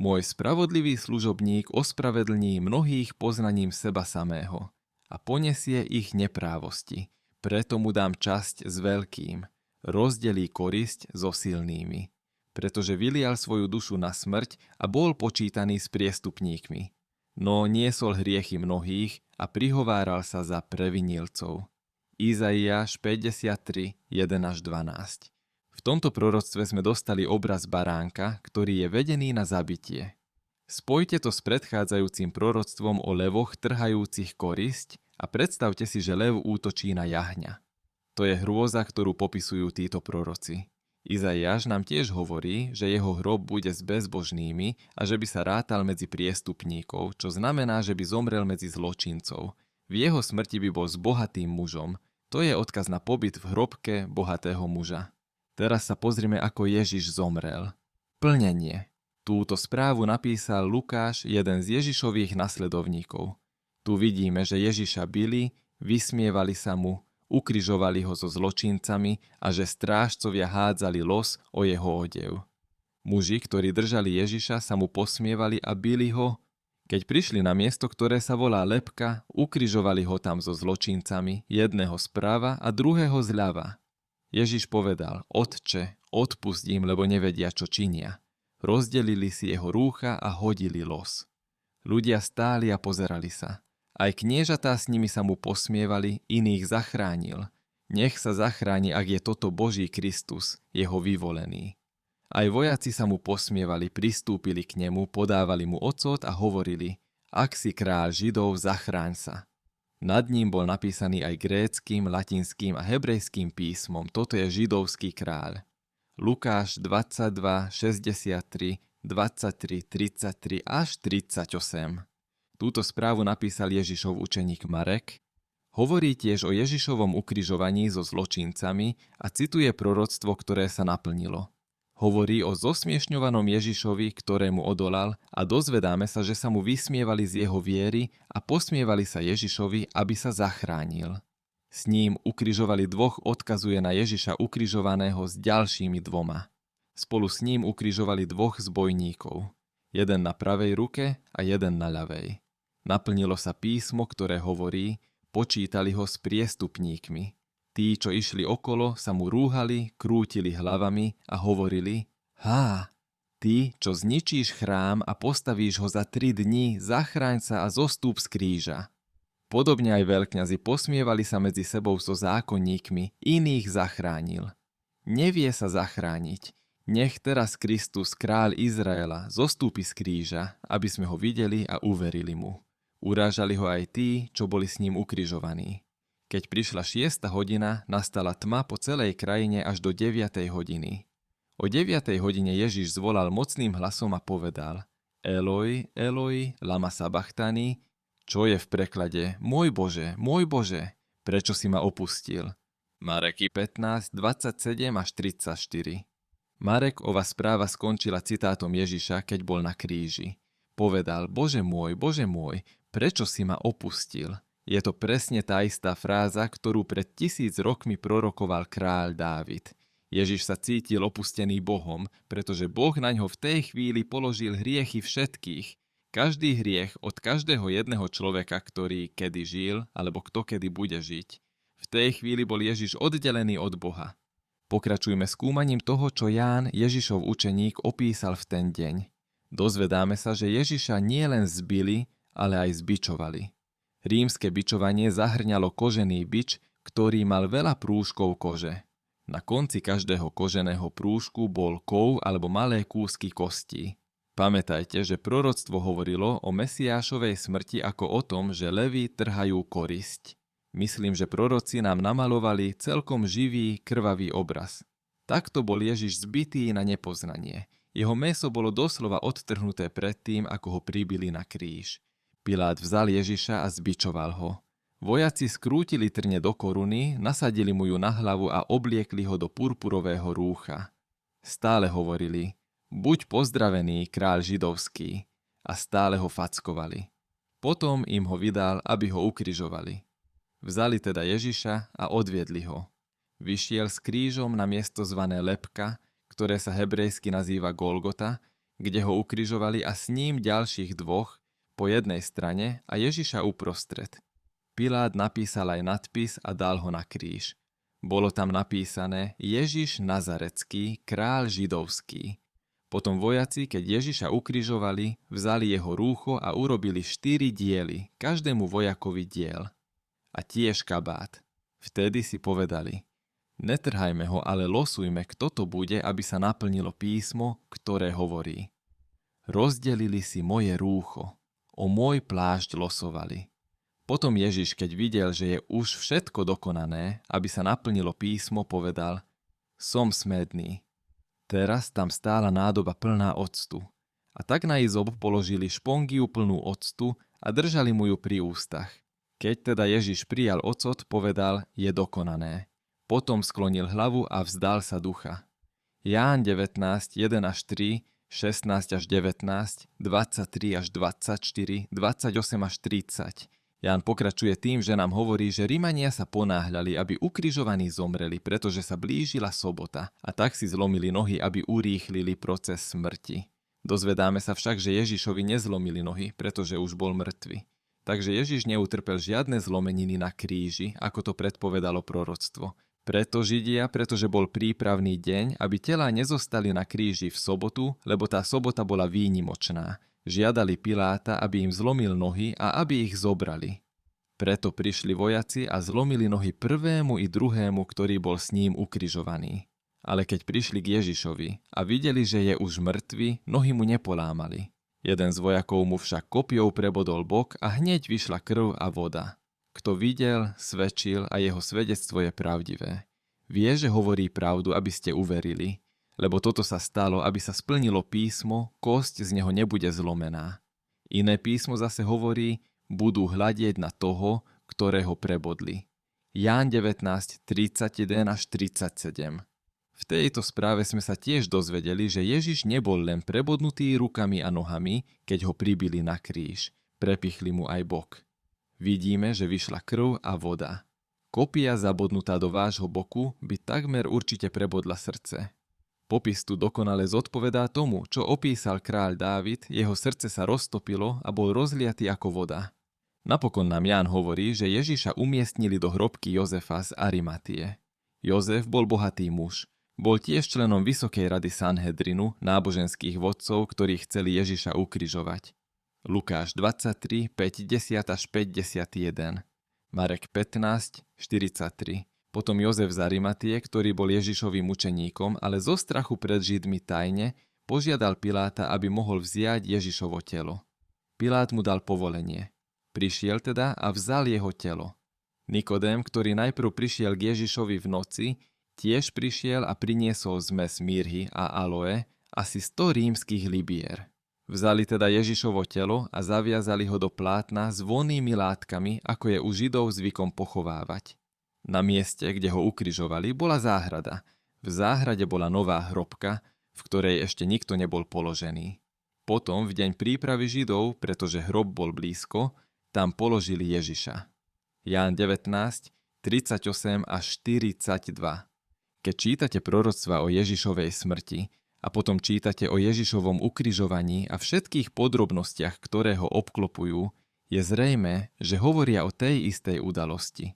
Môj spravodlivý služobník ospravedlní mnohých poznaním seba samého a poniesie ich neprávosti. Preto mu dám časť s veľkým, rozdelí korisť so silnými. Pretože vylial svoju dušu na smrť a bol počítaný s priestupníkmi. No niesol hriechy mnohých a prihováral sa za previnilcov. Izaiáš 53, 1-12. V tomto proroctve sme dostali obraz baránka, ktorý je vedený na zabitie. Spojte to s predchádzajúcim proroctvom o levoch trhajúcich korisť a predstavte si, že lev útočí na jahňa. To je hrôza, ktorú popisujú títo proroci. Izaiáš nám tiež hovorí, že jeho hrob bude s bezbožnými a že by sa rátal medzi priestupníkov, čo znamená, že by zomrel medzi zločincov. V jeho smrti by bol s bohatým mužom. To je odkaz na pobyt v hrobke bohatého muža. Teraz sa pozrime, ako Ježiš zomrel. Plnenie. Túto správu napísal Lukáš, jeden z Ježišových nasledovníkov. Tu vidíme, že Ježiša bili, vysmievali sa mu, ukrižovali ho so zločincami a že strážcovia hádzali los o jeho odev. Muži, ktorí držali Ježiša, sa mu posmievali a bili ho. Keď prišli na miesto, ktoré sa volá Lebka, ukrižovali ho tam so zločincami, jedného zprava a druhého zľava. Ježiš povedal: Otče, odpusť im, lebo nevedia, čo činia. Rozdelili si jeho rúcha a hodili los. Ľudia stáli a pozerali sa. Aj kniežatá s nimi sa mu posmievali, iných zachránil. Nech sa zachráni, ak je toto Boží Kristus, jeho vyvolený. Aj vojaci sa mu posmievali, pristúpili k nemu, podávali mu ocot a hovorili: Ak si kráľ Židov, zachráň sa. Nad ním bol napísaný aj gréckym, latinským a hebrejským písmom. Toto je židovský kráľ. Lukáš 22, 63, 23, 33 až 38. Túto správu napísal Ježišov učeník Marek. Hovorí tiež o Ježišovom ukrižovaní so zločincami a cituje proroctvo, ktoré sa naplnilo. Hovorí o zosmiešňovanom Ježišovi, ktorému odolal, a dozvedáme sa, že sa mu vysmievali z jeho viery a posmievali sa Ježišovi, aby sa zachránil. S ním ukrižovali dvoch, odkazuje na Ježiša ukrižovaného s ďalšími dvoma. Spolu s ním ukrižovali dvoch zbojníkov. Jeden na pravej ruke a jeden na ľavej. Naplnilo sa písmo, ktoré hovorí: Počítali ho s priestupníkmi. Tí, čo išli okolo, sa mu rúhali, krútili hlavami a hovorili: Há, ty, čo zničíš chrám a postavíš ho za 3 dní, zachráň sa a zostúp z kríža. Podobne aj veľkňazi posmievali sa medzi sebou so zákonníkmi, iných zachránil. Nevie sa zachrániť. Nech teraz Kristus, kráľ Izraela, zostúpi z kríža, aby sme ho videli a uverili mu. Urážali ho aj tí, čo boli s ním ukrižovaní. Keď prišla 6. hodina, nastala tma po celej krajine až do 9. hodiny. O 9. hodine Ježiš zvolal mocným hlasom a povedal: Eloj, Eloj, lama sabachthani, čo je v preklade: Môj Bože, prečo si ma opustil? Marek 15, 27 až 34. Marekova správa skončila citátom Ježiša, keď bol na kríži. Povedal: Bože môj, prečo si ma opustil? Je to presne tá istá fráza, ktorú pred 1000 rokmi prorokoval kráľ Dávid. Ježiš sa cítil opustený Bohom, pretože Boh naňho v tej chvíli položil hriechy všetkých. Každý hriech od každého jedného človeka, ktorý kedy žil, alebo kto kedy bude žiť. V tej chvíli bol Ježiš oddelený od Boha. Pokračujme skúmaním toho, čo Ján, Ježišov učeník, opísal v ten deň. Dozvedáme sa, že Ježiša nielen zbili, ale aj zbičovali. Rímske bičovanie zahrňalo kožený bič, ktorý mal veľa prúžkov kože. Na konci každého koženého prúžku bol kov alebo malé kúsky kostí. Pamätajte, že proroctvo hovorilo o Mesiášovej smrti ako o tom, že levy trhajú korisť. Myslím, že proroci nám namalovali celkom živý, krvavý obraz. Takto bol Ježiš zbitý na nepoznanie. Jeho mäso bolo doslova odtrhnuté predtým, ako ho pribili na kríž. Pilát vzal Ježiša a zbičoval ho. Vojaci skrútili trne do koruny, nasadili mu ju na hlavu a obliekli ho do purpurového rúcha. Stále hovorili: Buď pozdravený, kráľ židovský, a stále ho fackovali. Potom im ho vydal, aby ho ukrižovali. Vzali teda Ježiša a odviedli ho. Vyšiel s krížom na miesto zvané Lebka, ktoré sa hebrejsky nazýva Golgota, kde ho ukrižovali, a s ním ďalších 2 po jednej strane a Ježiša uprostred. Pilát napísal aj nadpis a dal ho na kríž. Bolo tam napísané: Ježiš Nazarecký, kráľ židovský. Potom vojaci, keď Ježiša ukrižovali, vzali jeho rúcho a urobili 4 diely, každému vojakovi diel. A tiež kabát. Vtedy si povedali: Netrhajme ho, ale losujme, kto to bude, aby sa naplnilo písmo, ktoré hovorí: Rozdelili si moje rúcho, o môj plášť losovali. Potom Ježiš, keď videl, že je už všetko dokonané, aby sa naplnilo písmo, povedal: Som smedný. Teraz tam stála nádoba plná octu. A tak na izob položili špongiu plnú octu a držali mu ju pri ústach. Keď teda Ježiš prijal ocot, povedal: Je dokonané. Potom sklonil hlavu a vzdal sa ducha. Ján 19, 1 až 3, 16 až 19, 23 až 24, 28 až 30. Ján pokračuje tým, že nám hovorí, že Rimania sa ponáhľali, aby ukrižovaní zomreli, pretože sa blížila sobota, a tak si zlomili nohy, aby urýchlili proces smrti. Dozvedáme sa však, že Ježišovi nezlomili nohy, pretože už bol mŕtvy. Takže Ježiš neutrpel žiadne zlomeniny na kríži, ako to predpovedalo proroctvo. Preto Židia, pretože bol prípravný deň, aby telá nezostali na kríži v sobotu, lebo tá sobota bola výnimočná. Žiadali Piláta, aby im zlomil nohy a aby ich zobrali. Preto prišli vojaci a zlomili nohy prvému i druhému, ktorý bol s ním ukrižovaný. Ale keď prišli k Ježišovi a videli, že je už mŕtvy, nohy mu nepolámali. Jeden z vojakov mu však kopjou prebodol bok a hneď vyšla krv a voda. Kto videl, svedčil a jeho svedectvo je pravdivé. Vie, že hovorí pravdu, aby ste uverili, lebo toto sa stalo, aby sa splnilo písmo, kosť z neho nebude zlomená. Iné písmo zase hovorí: budú hľadieť na toho, ktorého prebodli. Ján 19, 31 až 37. V tejto správe sme sa tiež dozvedeli, že Ježiš nebol len prebodnutý rukami a nohami, keď ho pribili na kríž. Prepichli mu aj bok. Vidíme, že vyšla krv a voda. Kopia zabodnutá do vášho boku by takmer určite prebodla srdce. Popis tu dokonale zodpovedá tomu, čo opísal kráľ Dávid, jeho srdce sa roztopilo a bol rozliatý ako voda. Napokon nám Ján hovorí, že Ježiša umiestnili do hrobky Jozefa z Arimatie. Jozef bol bohatý muž. Bol tiež členom Vysokej rady Sanhedrinu, náboženských vodcov, ktorí chceli Ježiša ukrižovať. Lukáš 23, 50 až 51. Marek 15, 43. Potom Jozef z Arimatie, ktorý bol Ježišovým učeníkom, ale zo strachu pred Židmi tajne, požiadal Piláta, aby mohol vziať Ježišovo telo. Pilát mu dal povolenie. Prišiel teda a vzal jeho telo. Nikodém, ktorý najprv prišiel k Ježišovi v noci, tiež prišiel a priniesol zmes mirhy a aloe, asi 100 rímskych libier. Vzali teda Ježišovo telo a zaviazali ho do plátna s vonnými látkami, ako je u Židov zvykom pochovávať. Na mieste, kde ho ukrižovali, bola záhrada. V záhrade bola nová hrobka, v ktorej ešte nikto nebol položený. Potom, v deň prípravy Židov, pretože hrob bol blízko, tam položili Ježiša. Ján 19, 38 až 42. Keď čítate proroctva o Ježišovej smrti a potom čítate o Ježišovom ukrižovaní a všetkých podrobnostiach, ktoré ho obklopujú, je zrejmé, že hovoria o tej istej udalosti.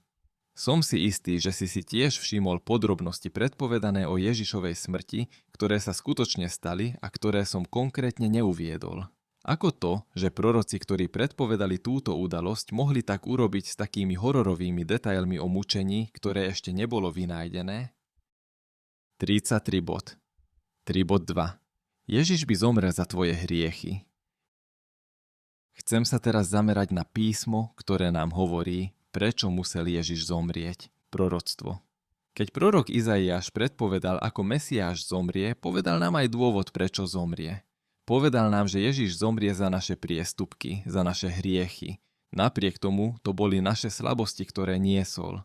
Som si istý, že si tiež všimol podrobnosti predpovedané o Ježišovej smrti, ktoré sa skutočne stali a ktoré som konkrétne neuviedol. Ako to, že proroci, ktorí predpovedali túto udalosť, mohli tak urobiť s takými hororovými detailmi o mučení, ktoré ešte nebolo vynájdené? 33 bod. 3.2. Ježiš by zomrel za tvoje hriechy. Chcem sa teraz zamerať na písmo, ktoré nám hovorí, prečo musel Ježiš zomrieť. Proroctvo. Keď prorok Izaiáš predpovedal, ako Mesiáš zomrie, povedal nám aj dôvod, prečo zomrie. Povedal nám, že Ježiš zomrie za naše priestupky, za naše hriechy. Napriek tomu to boli naše slabosti, ktoré niesol.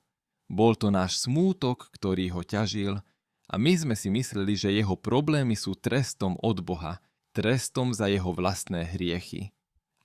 Bol to náš smútok, ktorý ho ťažil, a my sme si mysleli, že jeho problémy sú trestom od Boha, trestom za jeho vlastné hriechy.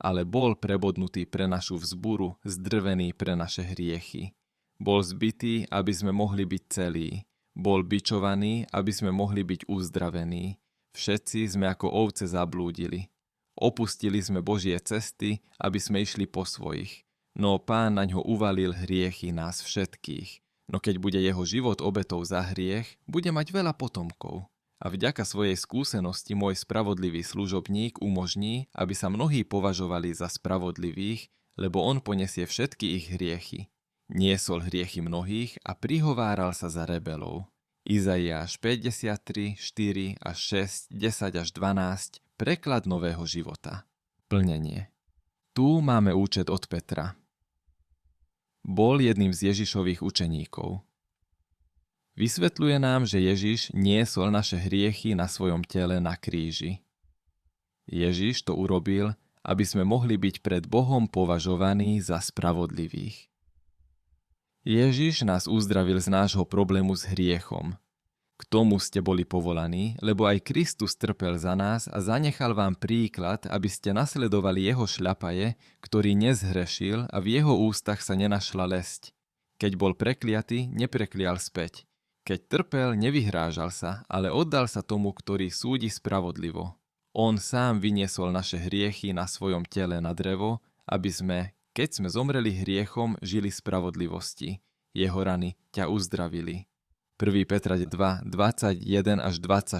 Ale bol prebodnutý pre našu vzburu, zdrvený pre naše hriechy. Bol zbitý, aby sme mohli byť celí. Bol bičovaný, aby sme mohli byť uzdravení. Všetci sme ako ovce zablúdili. Opustili sme Božie cesty, aby sme išli po svojich. No Pán naňho uvalil hriechy nás všetkých. No keď bude jeho život obetou za hriech, bude mať veľa potomkov. A vďaka svojej skúsenosti môj spravodlivý služobník umožní, aby sa mnohí považovali za spravodlivých, lebo on ponesie všetky ich hriechy. Niesol hriechy mnohých a prihováral sa za rebelov. Izaiáš 53, 4 až 6, 10 až 12, preklad Nového života. Plnenie. Tu máme účet od Petra. Bol jedným z Ježišových učeníkov. Vysvetľuje nám, že Ježiš niesol naše hriechy na svojom tele na kríži. Ježiš to urobil, aby sme mohli byť pred Bohom považovaní za spravodlivých. Ježiš nás uzdravil z nášho problému s hriechom. K tomu ste boli povolaní, lebo aj Kristus trpel za nás a zanechal vám príklad, aby ste nasledovali jeho šľapaje, ktorý nezhrešil a v jeho ústach sa nenašla lesť. Keď bol prekliaty, nepreklial späť. Keď trpel, nevyhrážal sa, ale oddal sa tomu, ktorý súdi spravodlivo. On sám vyniesol naše hriechy na svojom tele na drevo, aby sme, keď sme zomreli hriechom, žili spravodlivosti. Jeho rany ťa uzdravili. 1. Petra 2, 21 až 24.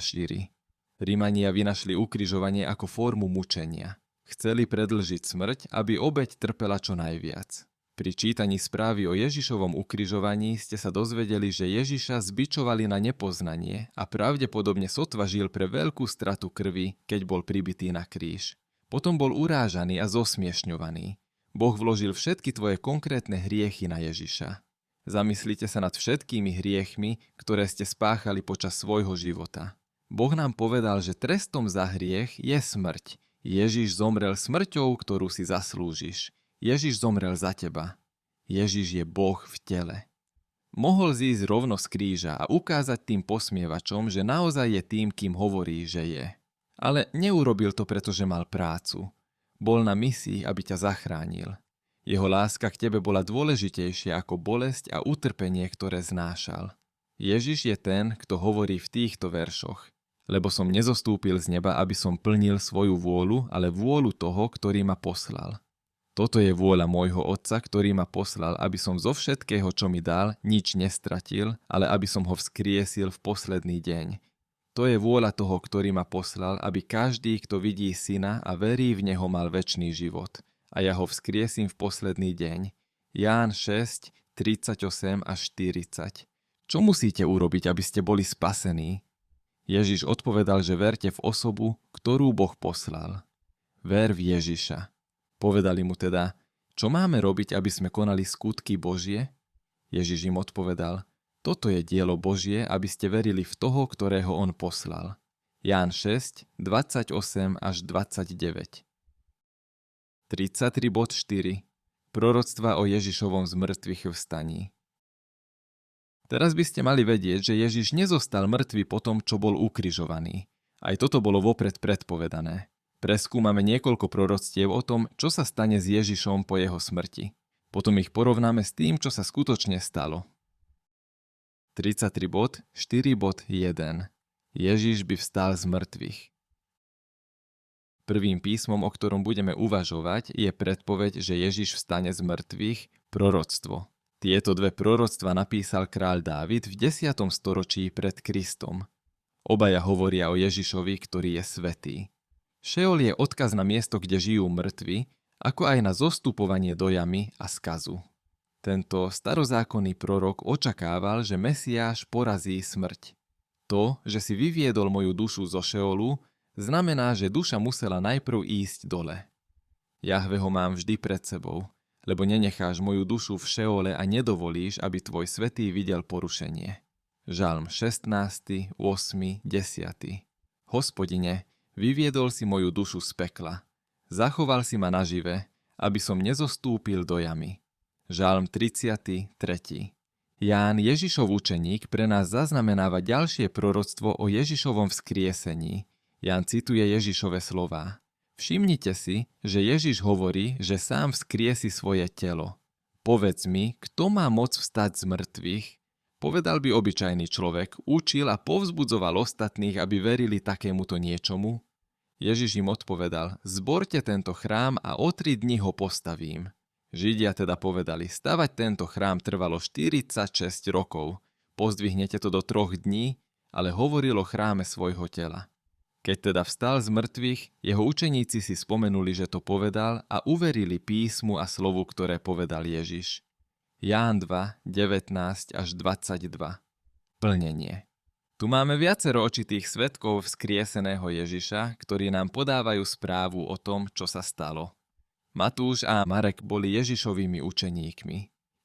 Rimania vynašli ukrižovanie ako formu mučenia. Chceli predĺžiť smrť, aby obeť trpela čo najviac. Pri čítaní správy o Ježišovom ukrižovaní ste sa dozvedeli, že Ježiša zbičovali na nepoznanie a pravdepodobne sotva žil pre veľkú stratu krvi, keď bol pribitý na kríž. Potom bol urážaný a zosmiešňovaný. Boh vložil všetky tvoje konkrétne hriechy na Ježiša. Zamyslite sa nad všetkými hriechmi, ktoré ste spáchali počas svojho života. Boh nám povedal, že trestom za hriech je smrť. Ježiš zomrel smrťou, ktorú si zaslúžiš. Ježiš zomrel za teba. Ježiš je Boh v tele. Mohol zísť rovno z kríža a ukázať tým posmievačom, že naozaj je tým, kým hovorí, že je. Ale neurobil to, pretože mal prácu. Bol na misii, aby ťa zachránil. Jeho láska k tebe bola dôležitejšia ako bolesť a utrpenie, ktoré znášal. Ježiš je ten, kto hovorí v týchto veršoch. Lebo som nezostúpil z neba, aby som plnil svoju vôľu, ale vôľu toho, ktorý ma poslal. Toto je vôľa môjho Otca, ktorý ma poslal, aby som zo všetkého, čo mi dal, nič nestratil, ale aby som ho vzkriesil v posledný deň. To je vôľa toho, ktorý ma poslal, aby každý, kto vidí Syna a verí v Neho, mal večný život. A ja ho vzkriesím v posledný deň. Ján 6, 38 až 40. Čo musíte urobiť, aby ste boli spasení? Ježiš odpovedal, že verte v osobu, ktorú Boh poslal. Ver v Ježiša. Povedali mu teda, čo máme robiť, aby sme konali skutky Božie? Ježiš im odpovedal, toto je dielo Božie, aby ste verili v toho, ktorého on poslal. Ján 6, 28 až 29. 33.4. Proroctva o Ježišovom zmrtvých vstaní. Teraz by ste mali vedieť, že Ježiš nezostal mŕtvy po tom, čo bol ukrižovaný. Aj toto bolo vopred predpovedané. Preskúmame niekoľko proroctiev o tom, čo sa stane s Ježišom po jeho smrti. Potom ich porovnáme s tým, čo sa skutočne stalo. 33.4.1. Ježiš by vstal z mŕtvych. Prvým písmom, o ktorom budeme uvažovať, je predpoveď, že Ježiš vstane z mŕtvych, proroctvo. Tieto dve proroctva napísal kráľ Dávid v 10. storočí pred Kristom. Obaja hovoria o Ježišovi, ktorý je svätý. Šeol je odkaz na miesto, kde žijú mŕtvi, ako aj na zostupovanie do jamy a skazu. Tento starozákonný prorok očakával, že Mesiáš porazí smrť. To, že si vyviedol moju dušu zo Šeolu, znamená, že duša musela najprv ísť dole. Jahve ho mám vždy pred sebou, lebo nenecháš moju dušu v Šeole a nedovolíš, aby tvoj svätý videl porušenie. Žalm 16, 8, 10. Hospodine, vyviedol si moju dušu z pekla. Zachoval si ma nažive, aby som nezostúpil do jamy. Žalm 33. Ján, Ježišov učeník, pre nás zaznamenáva ďalšie proroctvo o Ježišovom vzkriesení. Ján cituje Ježišove slová. Všimnite si, že Ježiš hovorí, že sám vzkriesi svoje telo. Povedz mi, kto má moc vstať z mŕtvych? Povedal by obyčajný človek, učil a povzbudzoval ostatných, aby verili takémuto niečomu? Ježiš im odpovedal, zborte tento chrám a o 3 dni ho postavím. Židia teda povedali, stavať tento chrám trvalo 46 rokov. Pozdvihnete to do 3 dní, ale hovoril o chráme svojho tela. Keď teda vstal z mŕtvych, jeho učeníci si spomenuli, že to povedal a uverili písmu a slovu, ktoré povedal Ježiš. Ján 2, 19 až 22. Plnenie. Tu máme viacero očitých svedkov vzkrieseného Ježiša, ktorí nám podávajú správu o tom, čo sa stalo. Matúš a Marek boli Ježišovými učeníkmi.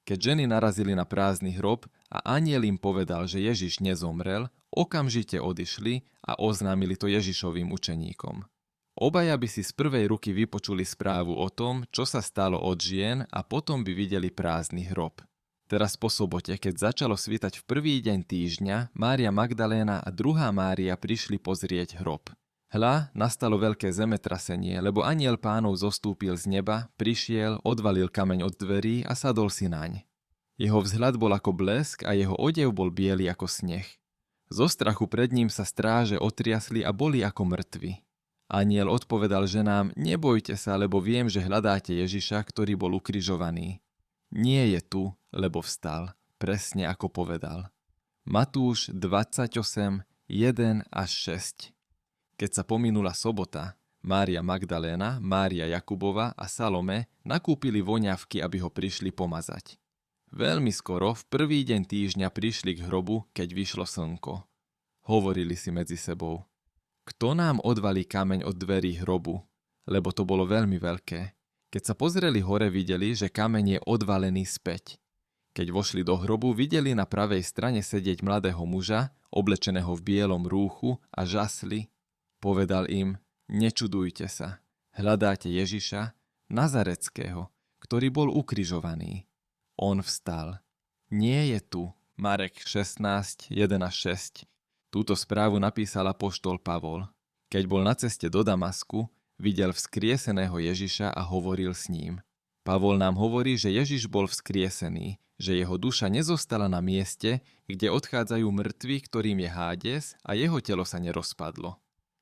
Keď ženy narazili na prázdny hrob a anjel im povedal, že Ježiš nezomrel, okamžite odišli a oznámili to Ježišovým učeníkom. Obaja by si z prvej ruky vypočuli správu o tom, čo sa stalo od žien a potom by videli prázdny hrob. Teraz po sobote, keď začalo svítať v prvý deň týždňa, Mária Magdaléna a druhá Mária prišli pozrieť hrob. Hľa, nastalo veľké zemetrasenie, lebo anjel Pánov zostúpil z neba, prišiel, odvalil kameň od dverí a sadol si naň. Jeho vzhľad bol ako blesk a jeho odev bol biely ako sneh. Zo strachu pred ním sa stráže otriasli a boli ako mŕtvi. Anjel odpovedal ženám, nebojte sa, lebo viem, že hľadáte Ježiša, ktorý bol ukrižovaný. Nie je tu, lebo vstal, presne ako povedal. Matúš 28, 1 až 6. Keď sa pominula sobota, Mária Magdaléna, Mária Jakubova a Salome nakúpili voňavky, aby ho prišli pomazať. Veľmi skoro, v prvý deň týždňa prišli k hrobu, keď vyšlo slnko. Hovorili si medzi sebou. Kto nám odvalí kameň od dverí hrobu? Lebo to bolo veľmi veľké. Keď sa pozreli hore, videli, že kameň je odvalený späť. Keď vošli do hrobu, videli na pravej strane sedieť mladého muža, oblečeného v bielom rúchu a žasli. Povedal im, nečudujte sa, hľadáte Ježiša, Nazareckého, ktorý bol ukrižovaný. On vstal. Nie je tu. Marek 16, 1 až 6. Túto správu napísal apoštol Pavol. Keď bol na ceste do Damasku, videl vzkrieseného Ježiša a hovoril s ním. Pavol nám hovorí, že Ježiš bol vzkriesený, že jeho duša nezostala na mieste, kde odchádzajú mŕtvi, ktorým je Hádes, a jeho telo sa nerozpadlo.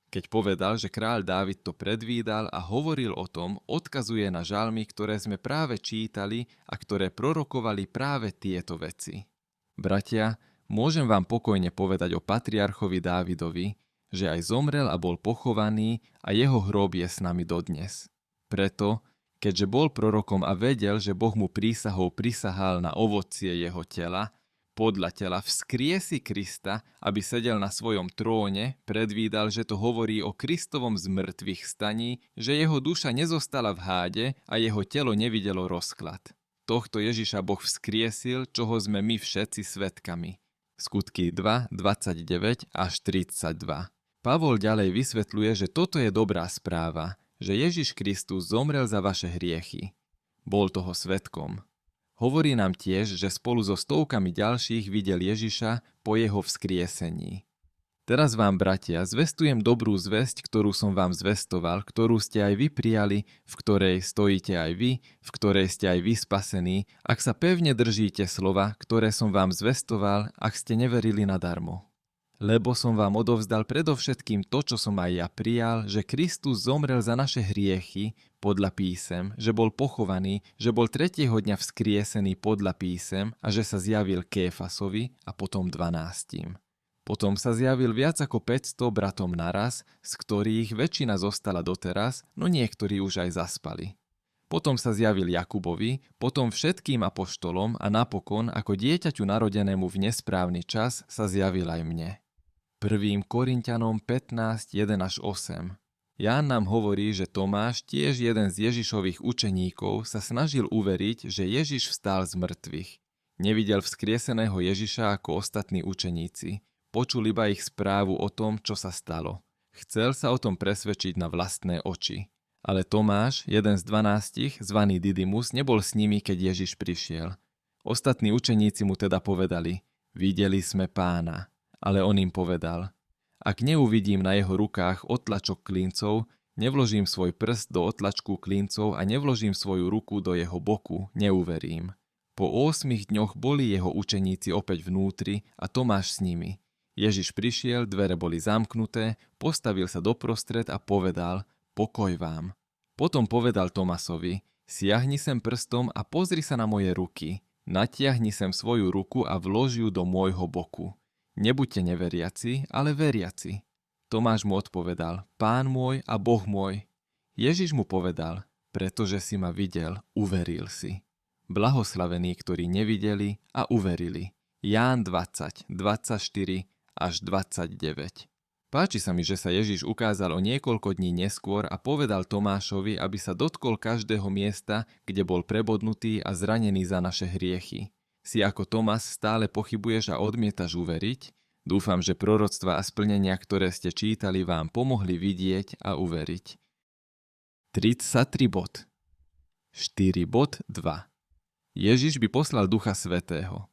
Keď povedal, že kráľ Dávid to predvídal a hovoril o tom, odkazuje na žalmy, ktoré sme práve čítali a ktoré prorokovali práve tieto veci. Bratia, môžem vám pokojne povedať o patriarchovi Dávidovi, že aj zomrel a bol pochovaný a jeho hrob je s nami dodnes. Preto, keďže bol prorokom a vedel, že Boh mu prísahou prisahal na ovocie jeho tela, podľa tela vzkriesi Krista, aby sedel na svojom tróne, predvídal, že to hovorí o Kristovom zmrtvých staní, že jeho duša nezostala v háde a jeho telo nevidelo rozklad. Tohto Ježiša Boh vzkriesil, čoho sme my všetci svedkami. Skutky 2, 29 až 32. Pavol ďalej vysvetľuje, že toto je dobrá správa, že Ježiš Kristus zomrel za vaše hriechy. Bol toho svedkom. Hovorí nám tiež, že spolu so stovkami ďalších videl Ježiša po jeho vzkriesení. Teraz vám, bratia, zvestujem dobrú zvesť, ktorú som vám zvestoval, ktorú ste aj vy prijali, v ktorej stojíte aj vy, v ktorej ste aj vy spasení, ak sa pevne držíte slova, ktoré som vám zvestoval, ak ste neverili nadarmo. Lebo som vám odovzdal predovšetkým to, čo som aj ja prijal, že Kristus zomrel za naše hriechy podľa písem, že bol pochovaný, že bol tretieho dňa vzkriesený podľa písem a že sa zjavil Kéfasovi a potom 12. Potom sa zjavil viac ako 500 bratom naraz, z ktorých väčšina zostala doteraz, no niektorí už aj zaspali. Potom sa zjavil Jakubovi, potom všetkým apoštolom a napokon, ako dieťaťu narodenému v nesprávny čas, sa zjavil aj mne. 1. Korinťanom 15, 1 až 8. Ján nám hovorí, že Tomáš, tiež jeden z Ježišových učeníkov, sa snažil uveriť, že Ježiš vstal z mŕtvych. Nevidel vzkrieseného Ježiša ako ostatní učeníci. Počul iba ich správu o tom, čo sa stalo. Chcel sa o tom presvedčiť na vlastné oči. Ale Tomáš, jeden z 12, zvaný Didymus, nebol s nimi, keď Ježiš prišiel. Ostatní učeníci mu teda povedali, videli sme Pána. Ale on im povedal, ak neuvidím na jeho rukách otlačok klincov, nevložím svoj prst do otlačku klincov a nevložím svoju ruku do jeho boku, neuverím. Po 8 dňoch boli jeho učeníci opäť vnútri a Tomáš s nimi. Ježiš prišiel, dvere boli zamknuté, postavil sa doprostred a povedal, pokoj vám. Potom povedal Tomásovi, siahni sem prstom a pozri sa na moje ruky. Natiahni sem svoju ruku a vlož ju do môjho boku. Nebuďte neveriaci, ale veriaci. Tomáš mu odpovedal, Pán môj a Boh môj. Ježiš mu povedal, pretože si ma videl, uveril si. Blahoslavení, ktorí nevideli a uverili. Ján 20, 24 až 29. Páči sa mi, že sa Ježiš ukázal o niekoľko dní neskôr a povedal Tomášovi, aby sa dotkol každého miesta, kde bol prebodnutý a zranený za naše hriechy. Si ako Tomás stále pochybuješ a odmietaš uveriť? Dúfam, že proroctvá a splnenia, ktoré ste čítali, vám pomohli vidieť a uveriť. 33 bod. 4 bod 2. Ježiš by poslal Ducha Svätého.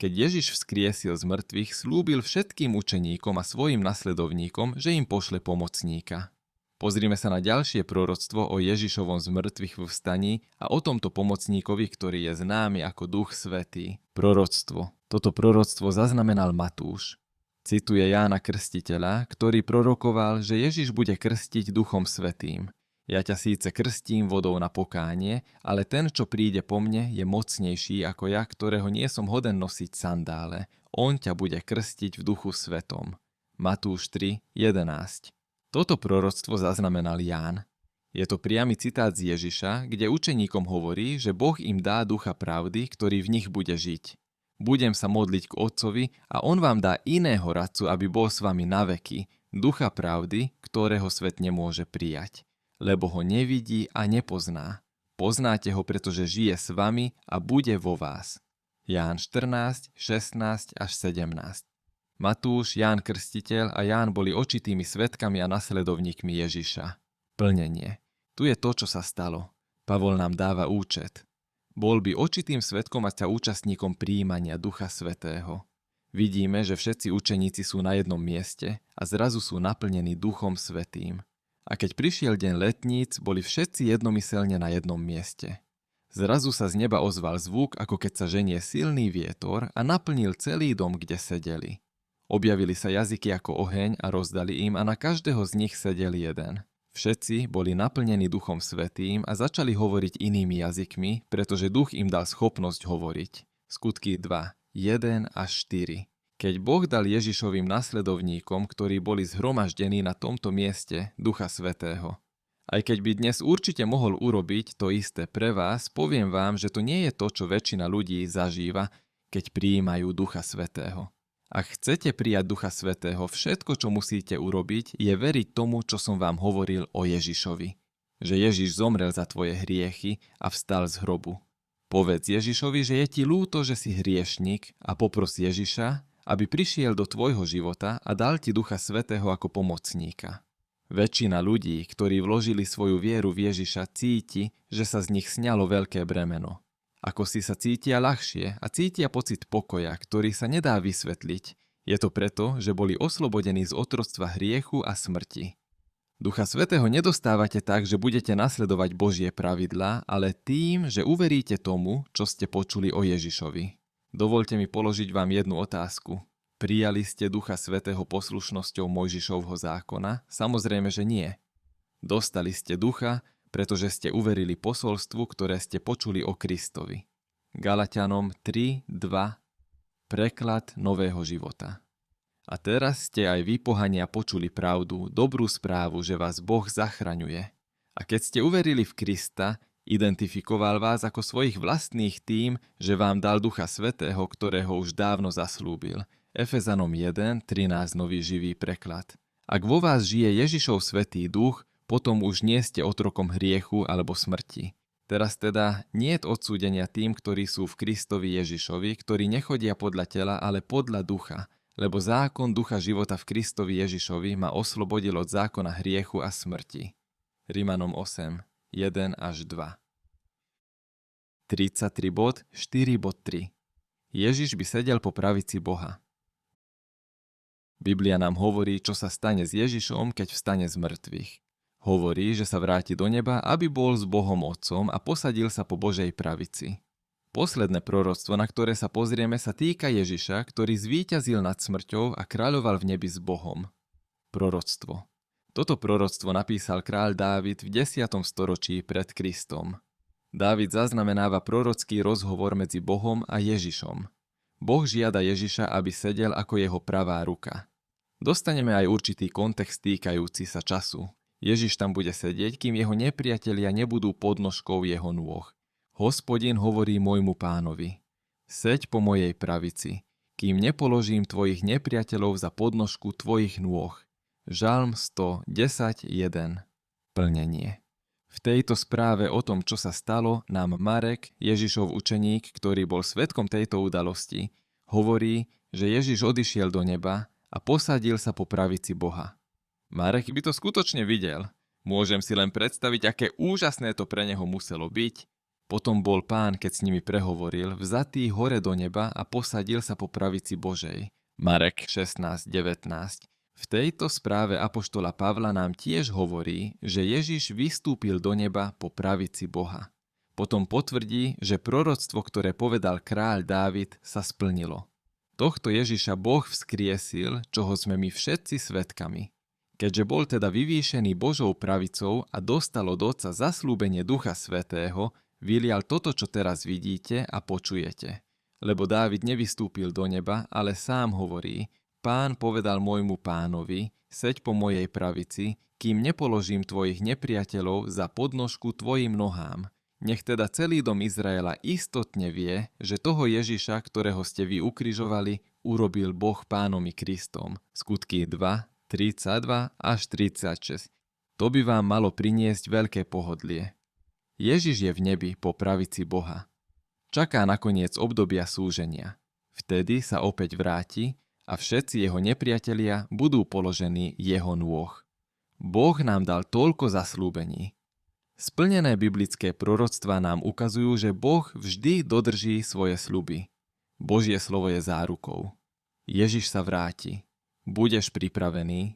Keď Ježiš vzkriesil z mŕtvych, slúbil všetkým učeníkom a svojim nasledovníkom, že im pošle pomocníka. Pozrime sa na ďalšie proroctvo o Ježišovom zmrtvých vstaní a o tomto pomocníkovi, ktorý je známy ako Duch Svätý. Proroctvo. Toto proroctvo zaznamenal Matúš. Cituje Jána Krstiteľa, ktorý prorokoval, že Ježiš bude krstiť Duchom Svätým. Ja ťa síce krstím vodou na pokánie, ale ten, čo príde po mne, je mocnejší ako ja, ktorého nie som hoden nosiť sandále. On ťa bude krstiť v Duchu Svetom. Matúš 3, 11. Toto proroctvo zaznamenal Ján. Je to priamy citát z Ježiša, kde učeníkom hovorí, že Boh im dá Ducha pravdy, ktorý v nich bude žiť. Budem sa modliť k Otcovi a on vám dá iného radcu, aby bol s vami na veky, Ducha pravdy, ktorého svet nemôže prijať, lebo ho nevidí a nepozná. Poznáte ho, pretože žije s vami a bude vo vás. Ján 14, 16 až 17. Matúš, Ján Krstiteľ a Ján boli očitými svedkami a nasledovníkmi Ježiša. Plnenie. Tu je to, čo sa stalo. Pavol nám dáva účet. Bol by očitým svedkom a sa účastníkom prijímania Ducha Svätého. Vidíme, že všetci učeníci sú na jednom mieste a zrazu sú naplnení Duchom Svätým. A keď prišiel deň letníc, boli všetci jednomyselne na jednom mieste. Zrazu sa z neba ozval zvuk, ako keď sa ženie silný vietor a naplnil celý dom, kde sedeli. Objavili sa jazyky ako oheň a rozdali im a na každého z nich sedel jeden. Všetci boli naplnení Duchom Svätým a začali hovoriť inými jazykmi, pretože Duch im dal schopnosť hovoriť. Skutky 2, 1 až 4. Keď Boh dal Ježišovým nasledovníkom, ktorí boli zhromaždení na tomto mieste, Ducha Svätého. Aj keď by dnes určite mohol urobiť to isté pre vás, poviem vám, že to nie je to, čo väčšina ľudí zažíva, keď prijímajú Ducha Svätého. Ak chcete prijať Ducha Svätého, všetko, čo musíte urobiť, je veriť tomu, čo som vám hovoril o Ježišovi. Že Ježiš zomrel za tvoje hriechy a vstal z hrobu. Povedz Ježišovi, že je ti ľúto, že si hriešnik a popros Ježiša, aby prišiel do tvojho života a dal ti Ducha Svätého ako pomocníka. Väčšina ľudí, ktorí vložili svoju vieru v Ježiša, cíti, že sa z nich sňalo veľké bremeno. Ako si sa cítia ľahšie a cítia pocit pokoja, ktorý sa nedá vysvetliť. Je to preto, že boli oslobodení z otroctva hriechu a smrti. Ducha Svätého nedostávate tak, že budete nasledovať Božie pravidlá, ale tým, že uveríte tomu, čo ste počuli o Ježišovi. Dovoľte mi položiť vám jednu otázku. Prijali ste Ducha Svätého poslušnosťou Mojžišovho zákona? Samozrejme, že nie. Dostali ste Ducha, pretože ste uverili posolstvu, ktoré ste počuli o Kristovi. Galatianom 3, 2. Preklad nového života. A teraz ste aj vy, pohania, počuli pravdu, dobrú správu, že vás Boh zachraňuje. A keď ste uverili v Krista, identifikoval vás ako svojich vlastných tým, že vám dal Ducha Svätého, ktorého už dávno zaslúbil. Efezanom 1, 13, nový živý preklad. Ak vo vás žije Ježišov Svätý Duch, potom už nie ste otrokom hriechu alebo smrti. Teraz teda niet odsúdenia tým, ktorí sú v Kristovi Ježišovi, ktorí nechodia podľa tela, ale podľa ducha, lebo zákon ducha života v Kristovi Ježišovi ma oslobodil od zákona hriechu a smrti. Rimanom 8, 1 až 2. 33 bod, 4 bod 3. Ježiš by sedel po pravici Boha. Biblia nám hovorí, čo sa stane s Ježišom, keď vstane z mŕtvych. Hovorí, že sa vráti do neba, aby bol s Bohom Otcom a posadil sa po Božej pravici. Posledné proroctvo, na ktoré sa pozrieme, sa týka Ježiša, ktorý zvíťazil nad smrťou a kráľoval v nebi s Bohom. Proroctvo. Toto proroctvo napísal kráľ Dávid v 10. storočí pred Kristom. Dávid zaznamenáva prorocký rozhovor medzi Bohom a Ježišom. Boh žiada Ježiša, aby sedel ako jeho pravá ruka. Dostaneme aj určitý kontext týkajúci sa času. Ježiš tam bude sedieť, kým jeho nepriatelia nebudú podnožkou jeho nôh. Hospodin hovorí môjmu pánovi: Seď po mojej pravici, kým nepoložím tvojich nepriateľov za podnožku tvojich nôh. Žalm 110, 1. Plnenie. V tejto správe o tom, čo sa stalo, nám Marek, Ježišov učeník, ktorý bol svedkom tejto udalosti, hovorí, že Ježiš odišiel do neba a posadil sa po pravici Boha. Marek by to skutočne videl. Môžem si len predstaviť, aké úžasné to pre neho muselo byť. Potom bol Pán, keď s nimi prehovoril, vzatý hore do neba a posadil sa po pravici Božej. Marek 16:19. V tejto správe apoštola Pavla nám tiež hovorí, že Ježiš vystúpil do neba po pravici Boha. Potom potvrdí, že proroctvo, ktoré povedal kráľ Dávid, sa splnilo. Tohto Ježiša Boh vzkriesil, čoho sme my všetci svedkami. Keďže bol teda vyvýšený Božou pravicou a dostal od Otca zasľúbenie Ducha Svätého, vylial toto, čo teraz vidíte a počujete. Lebo Dávid nevystúpil do neba, ale sám hovorí: Pán povedal môjmu pánovi: Seď po mojej pravici, kým nepoložím tvojich nepriateľov za podnožku tvojim nohám. Nech teda celý dom Izraela istotne vie, že toho Ježiša, ktorého ste vy ukrižovali, urobil Boh Pánom i Kristom. Skutky 2, 32 až 36. To by vám malo priniesť veľké pohodlie. Ježiš je v nebi po pravici Boha. Čaká nakoniec obdobia súženia. Vtedy sa opäť vráti a všetci jeho nepriatelia budú položení jeho nôh. Boh nám dal toľko zasľúbení. Splnené biblické proroctvá nám ukazujú, že Boh vždy dodrží svoje sľuby. Božie slovo je zárukou. Ježiš sa vráti. Budeš pripravený?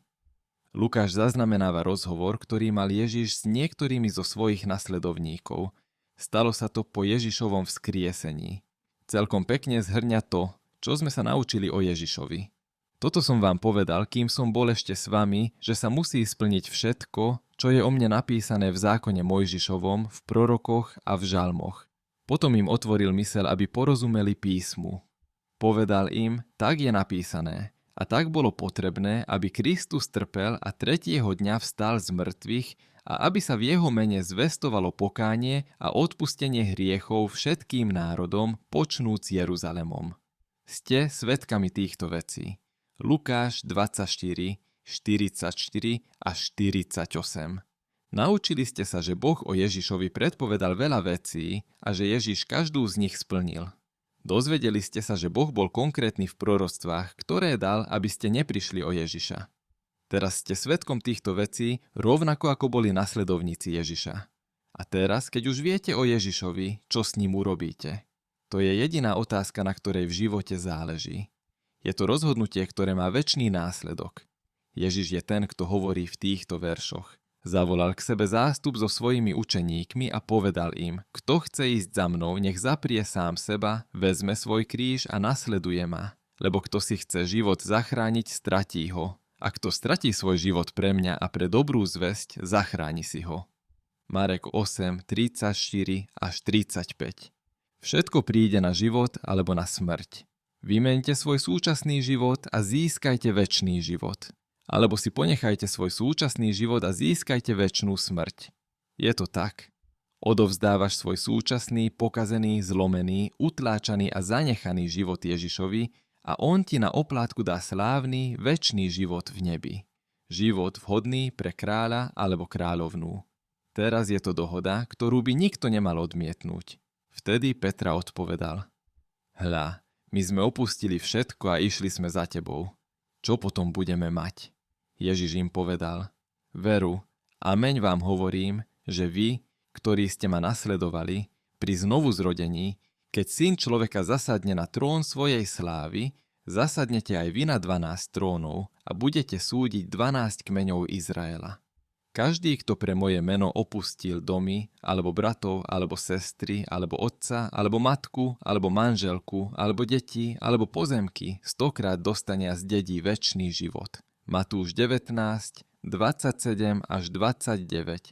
Lukáš zaznamenáva rozhovor, ktorý mal Ježiš s niektorými zo svojich nasledovníkov. Stalo sa to po Ježišovom vzkriesení. Celkom pekne zhrňa to, čo sme sa naučili o Ježišovi. Toto som vám povedal, kým som bol ešte s vami, že sa musí splniť všetko, čo je o mne napísané v zákone Mojžišovom, v prorokoch a v žalmoch. Potom im otvoril myseľ, aby porozumeli písmu. Povedal im, tak je napísané. A tak bolo potrebné, aby Kristus trpel a tretieho dňa vstal z mŕtvych a aby sa v jeho mene zvestovalo pokánie a odpustenie hriechov všetkým národom, počnúc Jeruzalemom. Ste svedkami týchto vecí. Lukáš 24, 44 až 48. Naučili ste sa, že Boh o Ježišovi predpovedal veľa vecí a že Ježiš každú z nich splnil. Dozvedeli ste sa, že Boh bol konkrétny v proroctvách, ktoré dal, aby ste neprišli o Ježiša. Teraz ste svedkom týchto vecí, rovnako ako boli nasledovníci Ježiša. A teraz, keď už viete o Ježišovi, čo s ním urobíte? To je jediná otázka, na ktorej v živote záleží. Je to rozhodnutie, ktoré má večný následok. Ježiš je ten, kto hovorí v týchto veršoch. Zavolal k sebe zástup so svojimi učeníkmi a povedal im, kto chce ísť za mnou, nech zaprie sám seba, vezme svoj kríž a nasleduje ma. Lebo kto si chce život zachrániť, stratí ho. A kto stratí svoj život pre mňa a pre dobrú zvesť, zachráni si ho. Marek 8, 34 až 35. Všetko príde na život alebo na smrť. Vymeňte svoj súčasný život a získajte večný život. Alebo si ponechajte svoj súčasný život a získajte večnú smrť. Je to tak. Odovzdávaš svoj súčasný, pokazený, zlomený, utláčaný a zanechaný život Ježišovi a on ti na oplátku dá slávny, večný život v nebi. Život vhodný pre kráľa alebo kráľovnú. Teraz je to dohoda, ktorú by nikto nemal odmietnúť. Vtedy Petra odpovedal: Hľa, my sme opustili všetko a išli sme za tebou. Čo potom budeme mať? Ježiš im povedal: Veru, ameň vám hovorím, že vy, ktorí ste ma nasledovali, pri znovuzrodení, keď Syn človeka zasadne na trón svojej slávy, zasadnete aj vy na 12 trónov a budete súdiť 12 kmeňov Izraela. Každý, kto pre moje meno opustil domy, alebo bratov, alebo sestry, alebo otca, alebo matku, alebo manželku, alebo deti, alebo pozemky, 100-krát dostane a zdedí večný život. Matúš 19, 27 až 29.